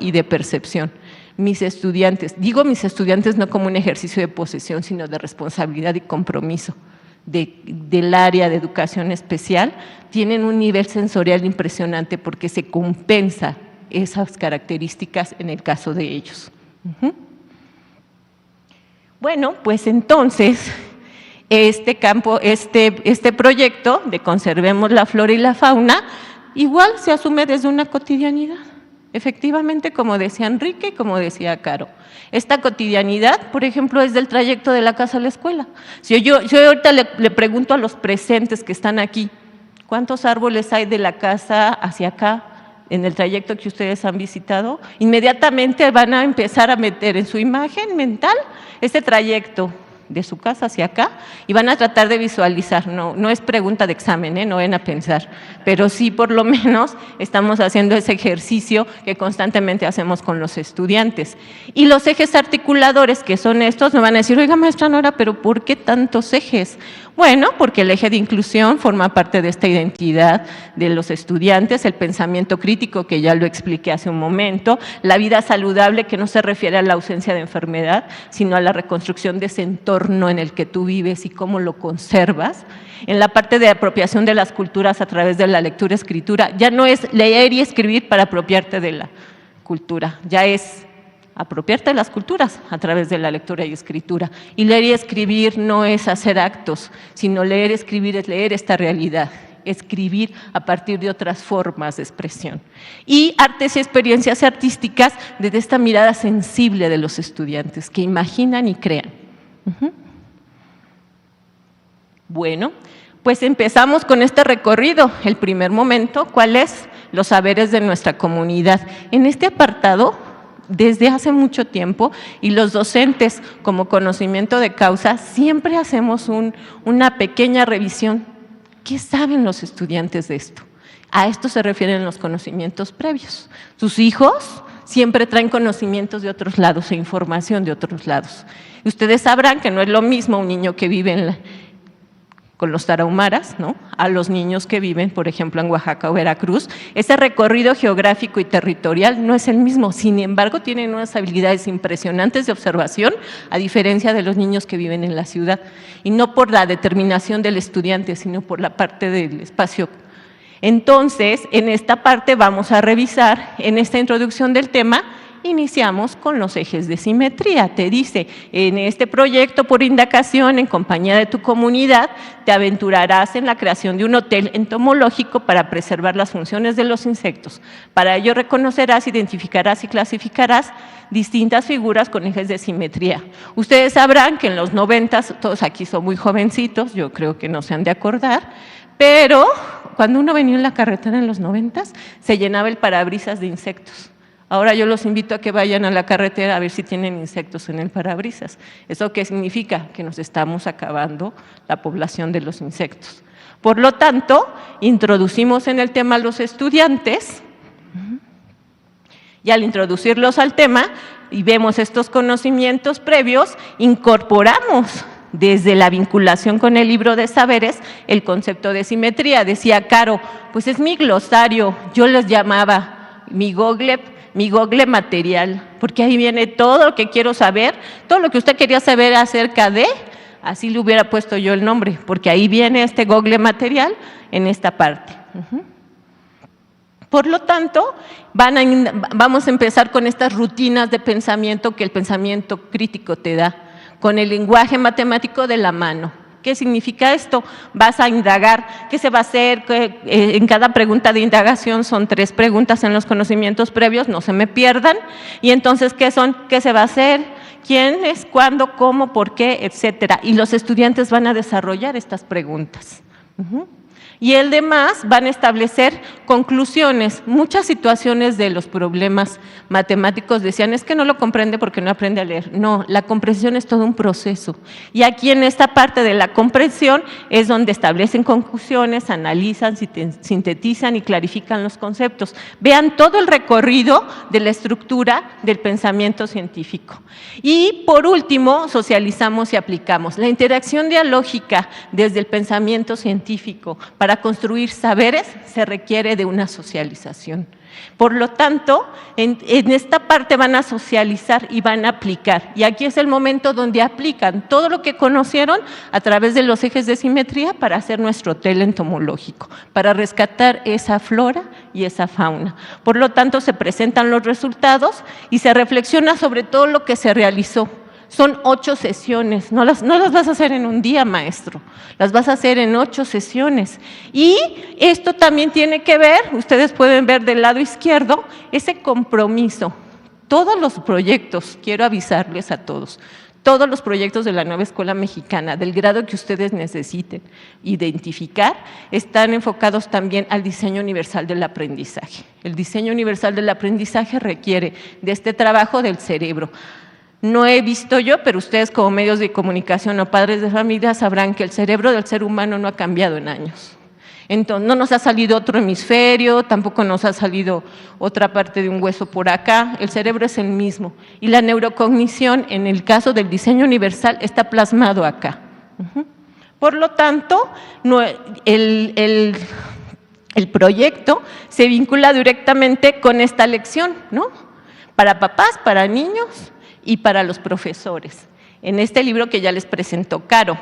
y de percepción. Mis estudiantes, digo mis estudiantes no como un ejercicio de posesión, sino de responsabilidad y compromiso del área de educación especial, tienen un nivel sensorial impresionante porque se compensa esas características en el caso de ellos. Bueno, pues entonces este proyecto de conservemos la flora y la fauna, igual se asume desde una cotidianidad. Efectivamente, como decía Enrique y como decía Caro, esta cotidianidad, por ejemplo, es del trayecto de la casa a la escuela. Si yo ahorita le pregunto a los presentes que están aquí, ¿cuántos árboles hay de la casa hacia acá en el trayecto que ustedes han visitado? Inmediatamente van a empezar a meter en su imagen mental este trayecto de su casa hacia acá y van a tratar de visualizar, no es pregunta de examen, no vayan a pensar, pero sí por lo menos estamos haciendo ese ejercicio que constantemente hacemos con los estudiantes. Y los ejes articuladores que son estos, me van a decir, oiga maestra Nora, pero ¿por qué tantos ejes? Bueno, porque el eje de inclusión forma parte de esta identidad de los estudiantes, el pensamiento crítico, que ya lo expliqué hace un momento, la vida saludable, que no se refiere a la ausencia de enfermedad, sino a la reconstrucción de ese entorno en el que tú vives y cómo lo conservas. En la parte de apropiación de las culturas a través de la lectura-escritura, ya no es leer y escribir para apropiarte de la cultura, ya es apropiarte de las culturas a través de la lectura y escritura. Y leer y escribir no es hacer actos, sino leer y escribir es leer esta realidad, escribir a partir de otras formas de expresión. Y artes y experiencias artísticas desde esta mirada sensible de los estudiantes que imaginan y crean. Bueno, pues empezamos con este recorrido. El primer momento, ¿cuál es? Los saberes de nuestra comunidad. En este apartado, desde hace mucho tiempo, y los docentes como conocimiento de causa, siempre hacemos una pequeña revisión. ¿Qué saben los estudiantes de esto? A esto se refieren los conocimientos previos. Sus hijos siempre traen conocimientos de otros lados e información de otros lados. Ustedes sabrán que no es lo mismo un niño que vive con los tarahumaras, ¿no?, a los niños que viven, por ejemplo, en Oaxaca o Veracruz. Ese recorrido geográfico y territorial no es el mismo, sin embargo, tienen unas habilidades impresionantes de observación, a diferencia de los niños que viven en la ciudad, y no por la determinación del estudiante, sino por la parte del espacio. Entonces, en esta parte vamos a revisar, en esta introducción del tema, iniciamos con los ejes de simetría. Te dice, en este proyecto por indagación en compañía de tu comunidad, te aventurarás en la creación de un hotel entomológico para preservar las funciones de los insectos. Para ello reconocerás, identificarás y clasificarás distintas figuras con ejes de simetría. Ustedes sabrán que en los 90, todos aquí son muy jovencitos, yo creo que no se han de acordar, pero cuando uno venía en la carretera en los 90, se llenaba el parabrisas de insectos. Ahora yo los invito a que vayan a la carretera a ver si tienen insectos en el parabrisas. ¿Eso qué significa? Que nos estamos acabando la población de los insectos. Por lo tanto, introducimos en el tema a los estudiantes, y al introducirlos al tema y vemos estos conocimientos previos, incorporamos desde la vinculación con el libro de saberes el concepto de simetría. Decía Caro, pues es mi glosario, yo les llamaba mi Google material, porque ahí viene todo lo que quiero saber, todo lo que usted quería saber acerca de, así le hubiera puesto yo el nombre, porque ahí viene este Google material en esta parte. Por lo tanto, vamos a empezar con estas rutinas de pensamiento que el pensamiento crítico te da, con el lenguaje matemático de la mano. ¿Qué significa esto? Vas a indagar, ¿qué se va a hacer? En cada pregunta de indagación son 3 preguntas en los conocimientos previos, no se me pierdan. Y entonces, ¿qué son? ¿Qué se va a hacer? ¿Quién es? ¿Cuándo? ¿Cómo? ¿Por qué? Etcétera. Y los estudiantes van a desarrollar estas preguntas. Y el demás van a establecer conclusiones. Muchas situaciones de los problemas matemáticos decían, es que no lo comprende porque no aprende a leer. No, la comprensión es todo un proceso. Y aquí en esta parte de la comprensión es donde establecen conclusiones, analizan, sintetizan y clarifican los conceptos. Vean todo el recorrido de la estructura del pensamiento científico. Y por último, socializamos y aplicamos. La interacción dialógica desde el pensamiento científico para construir saberes se requiere de una socialización. Por lo tanto, en esta parte van a socializar y van a aplicar. Y aquí es el momento donde aplican todo lo que conocieron a través de los ejes de simetría para hacer nuestro hotel entomológico, para rescatar esa flora y esa fauna. Por lo tanto, se presentan los resultados y se reflexiona sobre todo lo que se realizó. Son 8 sesiones, no las vas a hacer en un día, maestro, las vas a hacer en 8 sesiones. Y esto también tiene que ver, ustedes pueden ver del lado izquierdo, ese compromiso. Todos los proyectos, quiero avisarles a todos, todos los proyectos de la Nueva Escuela Mexicana, del grado que ustedes necesiten identificar, están enfocados también al diseño universal del aprendizaje. El diseño universal del aprendizaje requiere de este trabajo del cerebro. No he visto yo, pero ustedes como medios de comunicación o padres de familia sabrán que el cerebro del ser humano no ha cambiado en años. Entonces, no nos ha salido otro hemisferio, tampoco nos ha salido otra parte de un hueso por acá, el cerebro es el mismo. Y la neurocognición, en el caso del diseño universal, está plasmado acá. Por lo tanto, el proyecto se vincula directamente con esta lección, ¿no? Para papás, para niños y para los profesores, en este libro que ya les presentó Caro.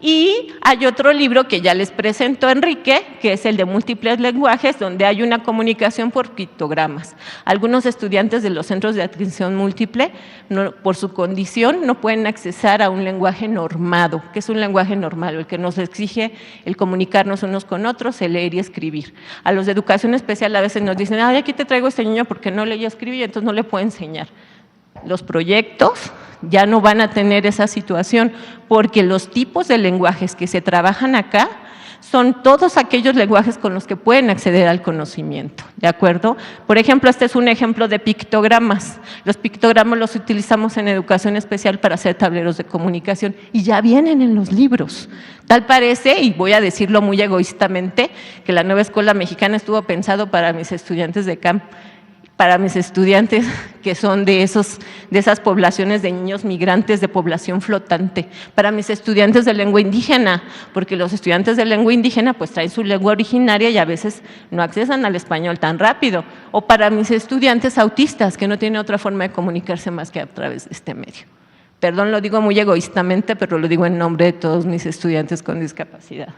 Y hay otro libro que ya les presentó Enrique, que es el de múltiples lenguajes, donde hay una comunicación por pictogramas. Algunos estudiantes de los centros de atención múltiple, por su condición, no pueden accesar a un lenguaje normado, que es un lenguaje normal, el que nos exige el comunicarnos unos con otros, el leer y escribir. A los de educación especial a veces nos dicen, ay, aquí te traigo este niño porque no lee y escribe, y entonces no le puedo enseñar. Los proyectos ya no van a tener esa situación porque los tipos de lenguajes que se trabajan acá son todos aquellos lenguajes con los que pueden acceder al conocimiento, ¿de acuerdo? Por ejemplo, este es un ejemplo de pictogramas. Los pictogramas los utilizamos en educación especial para hacer tableros de comunicación y ya vienen en los libros. Tal parece, y voy a decirlo muy egoístamente, que la Nueva Escuela Mexicana estuvo pensado para mis estudiantes de CAM. para mis estudiantes que son de esas poblaciones de niños migrantes de población flotante, para mis estudiantes de lengua indígena, porque los estudiantes de lengua indígena pues traen su lengua originaria y a veces no accesan al español tan rápido, o para mis estudiantes autistas que no tienen otra forma de comunicarse más que a través de este medio. Perdón, lo digo muy egoístamente, pero lo digo en nombre de todos mis estudiantes con discapacidad.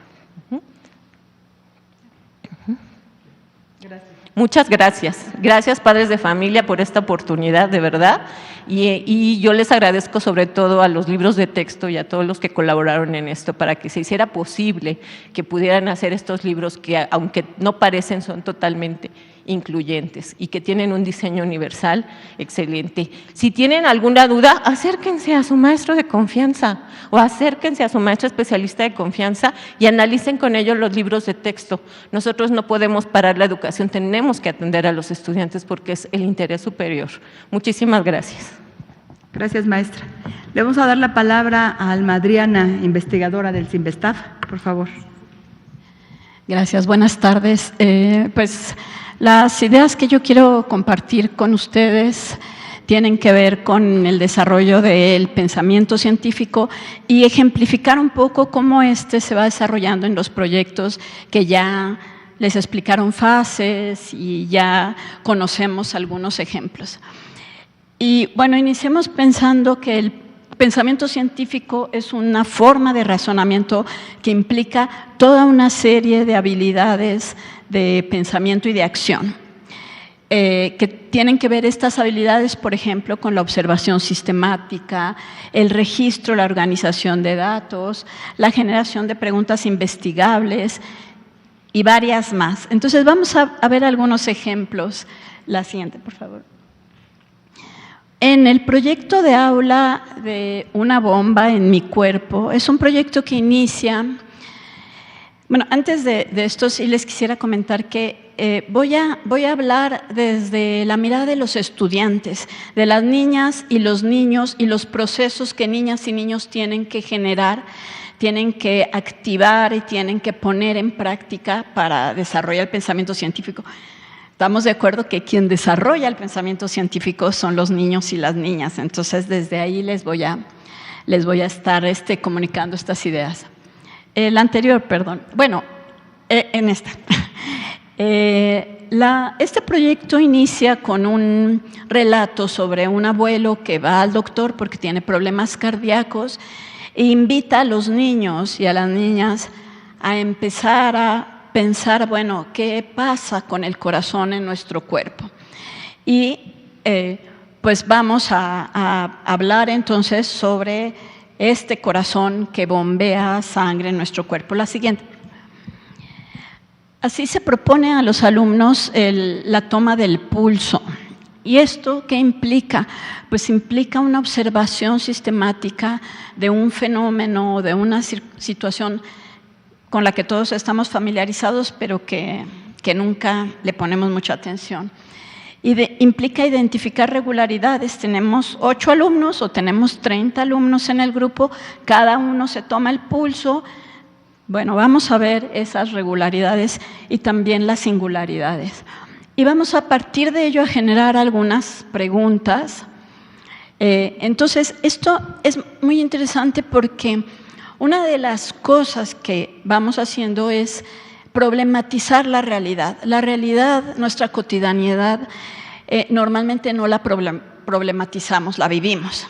Muchas gracias. Gracias, padres de familia, por esta oportunidad, de verdad. Y yo les agradezco sobre todo a los libros de texto y a todos los que colaboraron en esto para que se hiciera posible que pudieran hacer estos libros que, aunque no parecen, son totalmente incluyentes y que tienen un diseño universal excelente. Si tienen alguna duda, acérquense a su maestro de confianza o acérquense a su maestro especialista de confianza y analicen con ellos los libros de texto. Nosotros no podemos parar la educación, tenemos que atender a los estudiantes porque es el interés superior. Muchísimas gracias. Gracias, maestra. Le vamos a dar la palabra a Alma Adriana, investigadora del CIMBESTAF, por favor. Gracias, buenas tardes. Pues las ideas que yo quiero compartir con ustedes tienen que ver con el desarrollo del pensamiento científico y ejemplificar un poco cómo se va desarrollando en los proyectos que ya les explicaron fases y ya conocemos algunos ejemplos. Y bueno, iniciemos pensando que el pensamiento científico es una forma de razonamiento que implica toda una serie de habilidades de pensamiento y de acción, que tienen que ver estas habilidades, por ejemplo, con la observación sistemática, el registro, la organización de datos, la generación de preguntas investigables y varias más. Entonces, vamos a ver algunos ejemplos. La siguiente, por favor. En el proyecto de aula de Una bomba en mi cuerpo, es un proyecto que inicia. Bueno, antes de esto sí les quisiera comentar que voy a hablar desde la mirada de los estudiantes, de las niñas y los niños y los procesos que niñas y niños tienen que generar, tienen que activar y tienen que poner en práctica para desarrollar el pensamiento científico. Estamos de acuerdo que quien desarrolla el pensamiento científico son los niños y las niñas, entonces desde ahí les voy a estar comunicando estas ideas. El anterior, perdón. Bueno, en esta. Este proyecto inicia con un relato sobre un abuelo que va al doctor porque tiene problemas cardíacos e invita a los niños y a las niñas a empezar a pensar, bueno, ¿qué pasa con el corazón en nuestro cuerpo? Y pues vamos a hablar entonces sobre este corazón que bombea sangre en nuestro cuerpo. La siguiente. Así se propone a los alumnos la toma del pulso. ¿Y esto qué implica? Pues implica una observación sistemática de un fenómeno, de una situación con la que todos estamos familiarizados, pero que nunca le ponemos mucha atención. Implica identificar regularidades. Tenemos 8 alumnos o tenemos 30 alumnos en el grupo, cada uno se toma el pulso. Bueno, vamos a ver esas regularidades y también las singularidades. Y vamos a partir de ello a generar algunas preguntas. Entonces, esto es muy interesante porque una de las cosas que vamos haciendo es problematizar la realidad. La realidad, nuestra cotidianidad, normalmente no la problematizamos, la vivimos,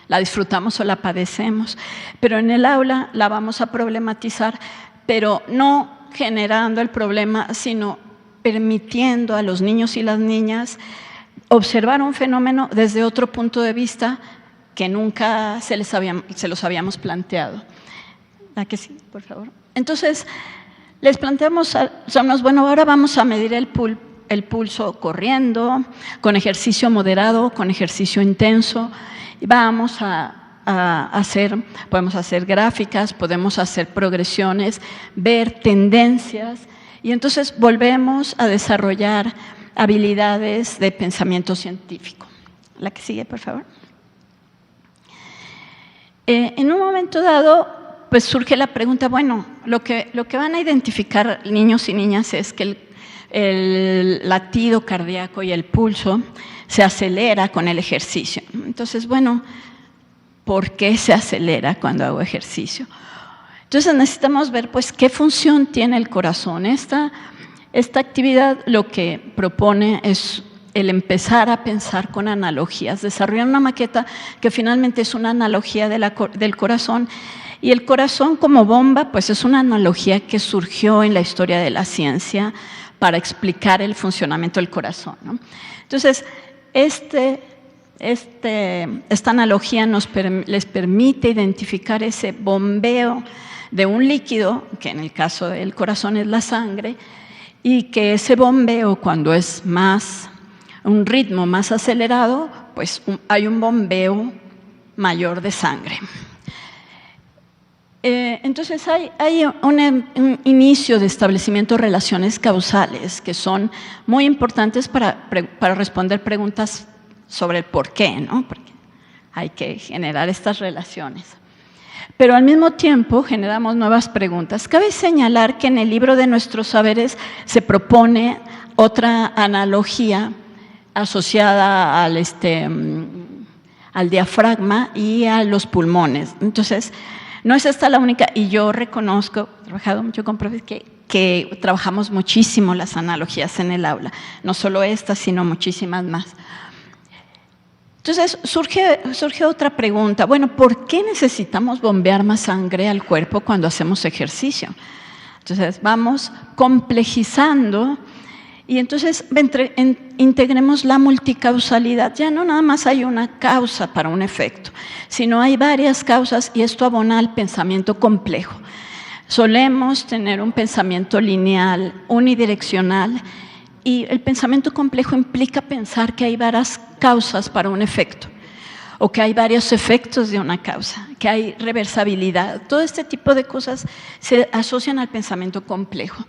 la disfrutamos o la padecemos, pero en el aula la vamos a problematizar, pero no generando el problema, sino permitiendo a los niños y las niñas observar un fenómeno desde otro punto de vista que nunca se los habíamos planteado. ¿La que sí, por favor? Entonces, les planteamos, bueno, ahora vamos a medir el pulso corriendo, con ejercicio moderado, con ejercicio intenso, y vamos podemos hacer gráficas, podemos hacer progresiones, ver tendencias, y entonces volvemos a desarrollar habilidades de pensamiento científico. La que sigue, por favor. En un momento dado, pues surge la pregunta, bueno, lo que van a identificar niños y niñas es que el latido cardíaco y el pulso se acelera con el ejercicio. Entonces, bueno, ¿por qué se acelera cuando hago ejercicio? Entonces necesitamos ver pues qué función tiene el corazón. Esta actividad lo que propone es el empezar a pensar con analogías, desarrollar una maqueta que finalmente es una analogía del corazón. Y el corazón como bomba, pues es una analogía que surgió en la historia de la ciencia para explicar el funcionamiento del corazón, ¿no? Entonces, esta analogía les permite identificar ese bombeo de un líquido, que en el caso del corazón es la sangre, y que ese bombeo, cuando es un ritmo más acelerado, pues hay un bombeo mayor de sangre. Entonces hay un inicio de establecimiento de relaciones causales que son muy importantes para responder preguntas sobre el por qué, ¿no? Porque hay que generar estas relaciones. Pero al mismo tiempo generamos nuevas preguntas. Cabe señalar que en el libro de Nuestros Saberes se propone otra analogía asociada al diafragma y a los pulmones. Entonces, no es esta la única, y yo reconozco, he trabajado mucho con profes que trabajamos muchísimo las analogías en el aula, no solo esta, sino muchísimas más. Entonces surge otra pregunta, bueno, ¿por qué necesitamos bombear más sangre al cuerpo cuando hacemos ejercicio? Entonces vamos complejizando y entonces integremos la multicausalidad. Ya no nada más hay una causa para un efecto, sino hay varias causas y esto abona al pensamiento complejo. Solemos tener un pensamiento lineal, unidireccional, y el pensamiento complejo implica pensar que hay varias causas para un efecto, o que hay varios efectos de una causa, que hay reversibilidad. Todo este tipo de cosas se asocian al pensamiento complejo.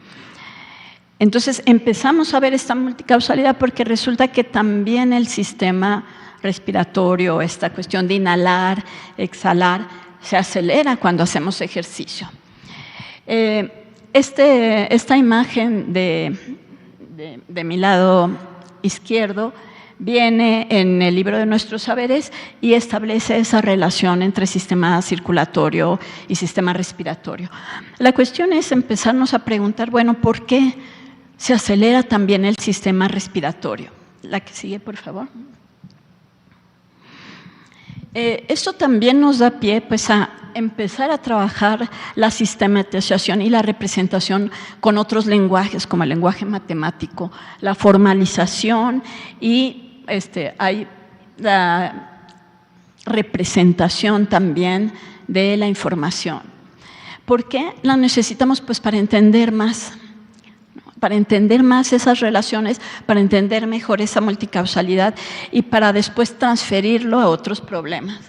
Entonces empezamos a ver esta multicausalidad porque resulta que también el sistema respiratorio, esta cuestión de inhalar, exhalar, se acelera cuando hacemos ejercicio. Esta imagen de mi lado izquierdo viene en el libro de Nuestros Saberes y establece esa relación entre sistema circulatorio y sistema respiratorio. La cuestión es empezarnos a preguntar, bueno, ¿por qué se acelera también el sistema respiratorio? La que sigue, por favor. Esto también nos da pie pues, a empezar a trabajar la sistematización y la representación con otros lenguajes, como el lenguaje matemático, la formalización y hay la representación también de la información. ¿Por qué la necesitamos? Pues para entender más esas relaciones, para entender mejor esa multicausalidad y para después transferirlo a otros problemas.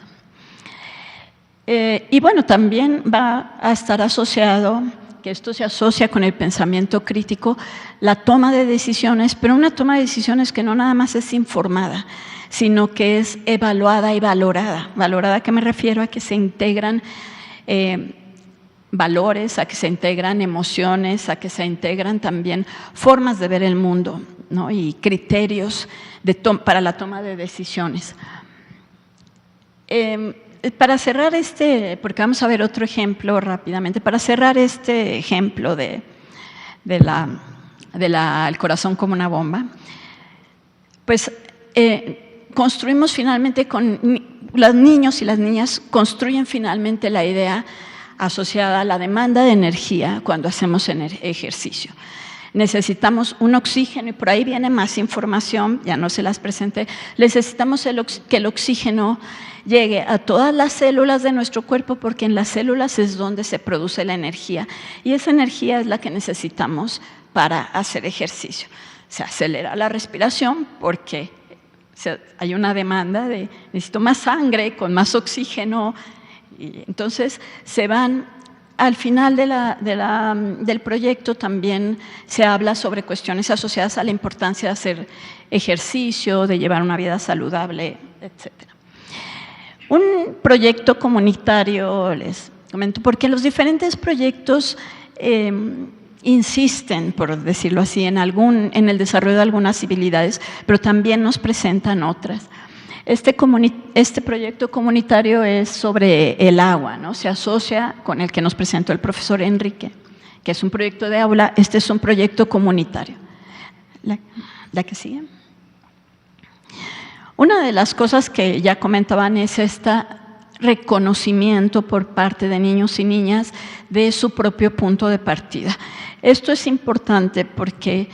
Y bueno, también va a estar asociado, que esto se asocia con el pensamiento crítico, la toma de decisiones, pero una toma de decisiones que no nada más es informada, sino que es evaluada y valorada. ¿Valorada a qué me refiero? A que se integran valores, a que se integran emociones, a que se integran también formas de ver el mundo, ¿no? Y criterios para la toma de decisiones. Para cerrar porque vamos a ver otro ejemplo rápidamente, para cerrar este ejemplo del corazón como una bomba, pues construimos finalmente los niños y las niñas construyen finalmente la idea asociada a la demanda de energía cuando hacemos ejercicio. Necesitamos un oxígeno y por ahí viene más información, ya no se las presenté. Necesitamos que el oxígeno llegue a todas las células de nuestro cuerpo porque en las células es donde se produce la energía y esa energía es la que necesitamos para hacer ejercicio. Se acelera la respiración porque hay una demanda necesito más sangre con más oxígeno y entonces se van. Al final del proyecto también se habla sobre cuestiones asociadas a la importancia de hacer ejercicio, de llevar una vida saludable, etc. Un proyecto comunitario, les comento, porque los diferentes proyectos insisten, por decirlo así, en el desarrollo de algunas habilidades, pero también nos presentan otras. Este proyecto comunitario es sobre el agua, ¿no? Se asocia con el que nos presentó el profesor Enrique, que es un proyecto de aula. Este es un proyecto comunitario. La que sigue. Una de las cosas que ya comentaban es este reconocimiento por parte de niños y niñas de su propio punto de partida. Esto es importante porque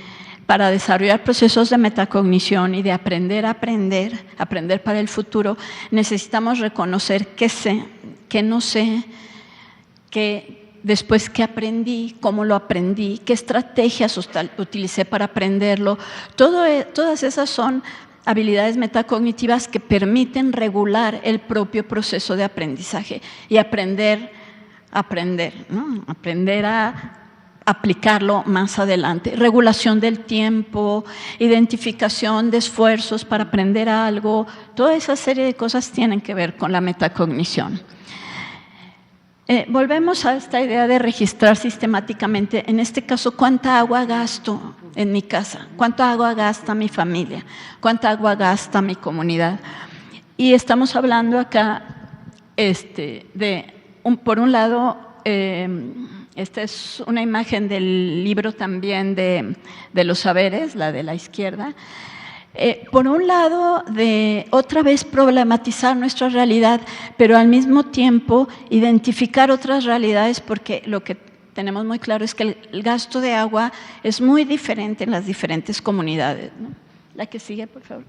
para desarrollar procesos de metacognición y de aprender para el futuro, necesitamos reconocer qué sé, qué no sé, después qué aprendí, cómo lo aprendí, qué estrategias utilicé para aprenderlo. Todas esas son habilidades metacognitivas que permiten regular el propio proceso de aprendizaje y aprender, ¿no? Aprender a aplicarlo más adelante. Regulación del tiempo, identificación de esfuerzos para aprender algo, toda esa serie de cosas tienen que ver con la metacognición. Volvemos a esta idea de registrar sistemáticamente, en este caso, cuánta agua gasto en mi casa, cuánta agua gasta mi familia, cuánta agua gasta mi comunidad. Y estamos hablando acá por un lado, esta es una imagen del libro también de los saberes, la de la izquierda. Por un lado, de otra vez problematizar nuestra realidad, pero al mismo tiempo identificar otras realidades, porque lo que tenemos muy claro es que el gasto de agua es muy diferente en las diferentes comunidades, ¿no? La que sigue, por favor.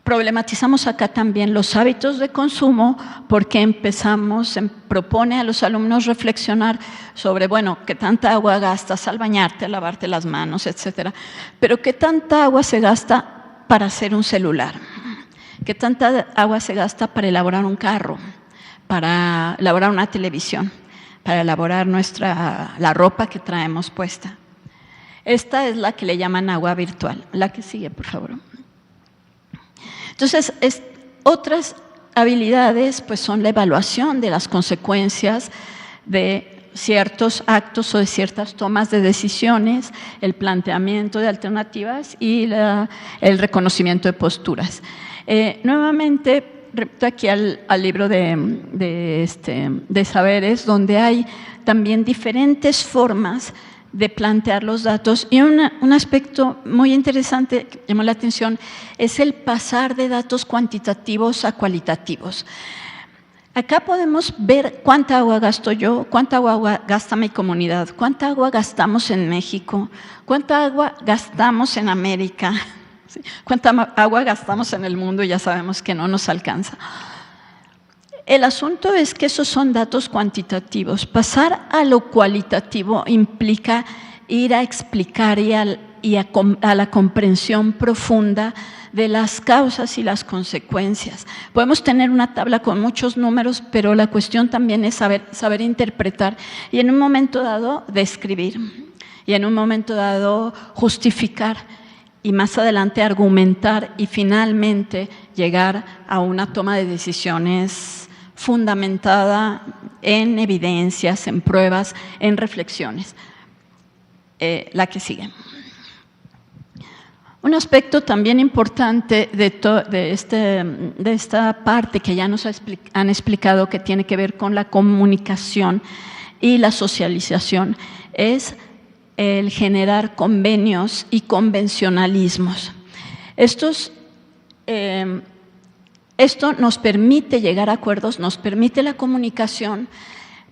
Problematizamos acá también los hábitos de consumo, porque propone a los alumnos reflexionar sobre, bueno, qué tanta agua gastas al bañarte, al lavarte las manos, etcétera, pero qué tanta agua se gasta para hacer un celular, qué tanta agua se gasta para elaborar un carro, para elaborar una televisión, para elaborar la ropa que traemos puesta. Esta es la que le llaman agua virtual. La que sigue, por favor. Entonces, otras habilidades pues son la evaluación de las consecuencias de ciertos actos o de ciertas tomas de decisiones, el planteamiento de alternativas y el reconocimiento de posturas. Nuevamente, repito aquí al libro de saberes, donde hay también diferentes formas de plantear los datos, y un aspecto muy interesante que llamó la atención es el pasar de datos cuantitativos a cualitativos. Acá podemos ver cuánta agua gasto yo, cuánta agua gasta mi comunidad, cuánta agua gastamos en México, cuánta agua gastamos en América, ¿sí? Cuánta agua gastamos en el mundo, y ya sabemos que no nos alcanza. El asunto es que esos son datos cuantitativos. Pasar a lo cualitativo implica ir a explicar y a la comprensión profunda de las causas y las consecuencias. Podemos tener una tabla con muchos números, pero la cuestión también es saber interpretar y en un momento dado describir, y en un momento dado justificar, y más adelante argumentar, y finalmente llegar a una toma de decisiones fundamentada en evidencias, en pruebas, en reflexiones. La que sigue. Un aspecto también importante de esta parte que ya nos han explicado, que tiene que ver con la comunicación y la socialización, es el generar convenios y convencionalismos. Esto nos permite llegar a acuerdos, nos permite la comunicación,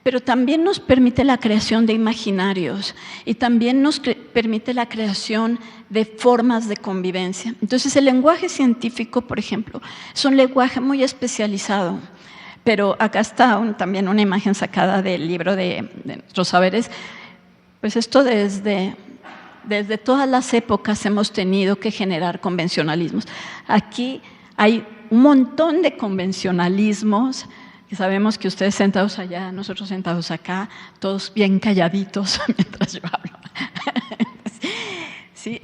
pero también nos permite la creación de imaginarios y también nos permite la creación de formas de convivencia. Entonces, el lenguaje científico, por ejemplo, es un lenguaje muy especializado, pero acá está también una imagen sacada del libro de nuestros saberes. Pues esto desde todas las épocas hemos tenido que generar convencionalismos. Aquí hay un montón de convencionalismos, y sabemos que ustedes sentados allá, nosotros sentados acá, todos bien calladitos mientras yo hablo. Sí,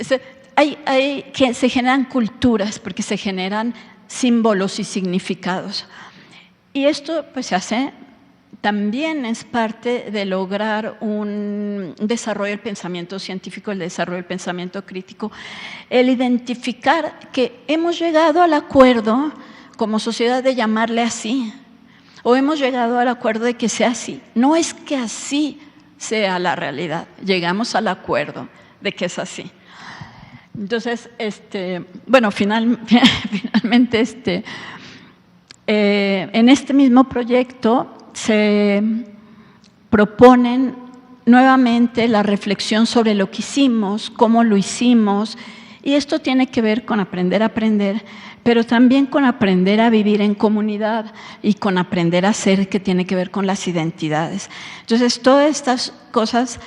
que se generan culturas, porque se generan símbolos y significados. Y esto pues se hace, también es parte de lograr un desarrollo del pensamiento científico, el desarrollo del pensamiento crítico, el identificar que hemos llegado al acuerdo como sociedad de llamarle así, o hemos llegado al acuerdo de que sea así. No es que así sea la realidad, llegamos al acuerdo de que es así. Entonces, bueno, finalmente, en este mismo proyecto se proponen nuevamente la reflexión sobre lo que hicimos, cómo lo hicimos, y esto tiene que ver con aprender a aprender, pero también con aprender a vivir en comunidad y con aprender a ser, que tiene que ver con las identidades. Entonces, todas estas cosas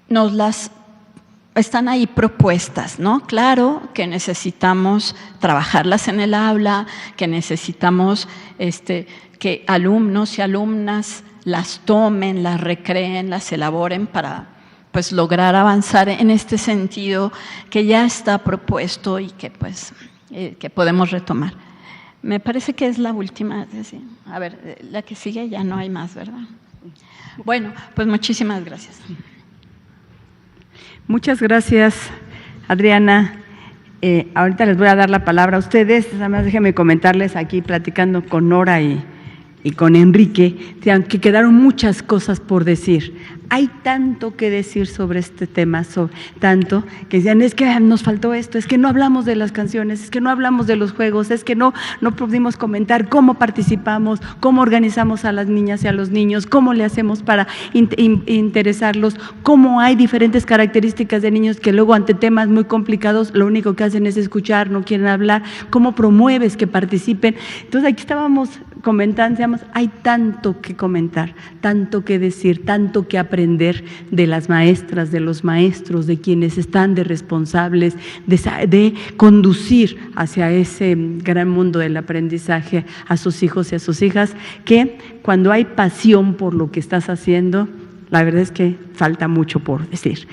nos las están ahí propuestas, ¿no? Claro que necesitamos trabajarlas en el aula, que necesitamos que alumnos y alumnas las tomen, las recreen, las elaboren para pues lograr avanzar en este sentido que ya está propuesto y que pues que podemos retomar. Me parece que es la última. A ver, la que sigue ya no hay más, ¿verdad? Bueno, pues muchísimas gracias. Muchas gracias, Adriana. Ahorita les voy a dar la palabra a ustedes. Además, déjenme comentarles aquí, platicando con Nora y con Enrique, que quedaron muchas cosas por decir. Hay tanto que decir sobre este tema, tanto que decían, es que nos faltó esto, es que no hablamos de las canciones, es que no hablamos de los juegos, es que no pudimos comentar cómo participamos, cómo organizamos a las niñas y a los niños, cómo le hacemos para interesarlos, cómo hay diferentes características de niños que luego ante temas muy complicados lo único que hacen es escuchar, no quieren hablar, cómo promueves que participen. Entonces aquí estábamos comentando, decíamos, hay tanto que comentar, tanto que decir, tanto que aprender de las maestras, de los maestros, de quienes están de responsables, de conducir hacia ese gran mundo del aprendizaje a sus hijos y a sus hijas, que cuando hay pasión por lo que estás haciendo, la verdad es que falta mucho por decir.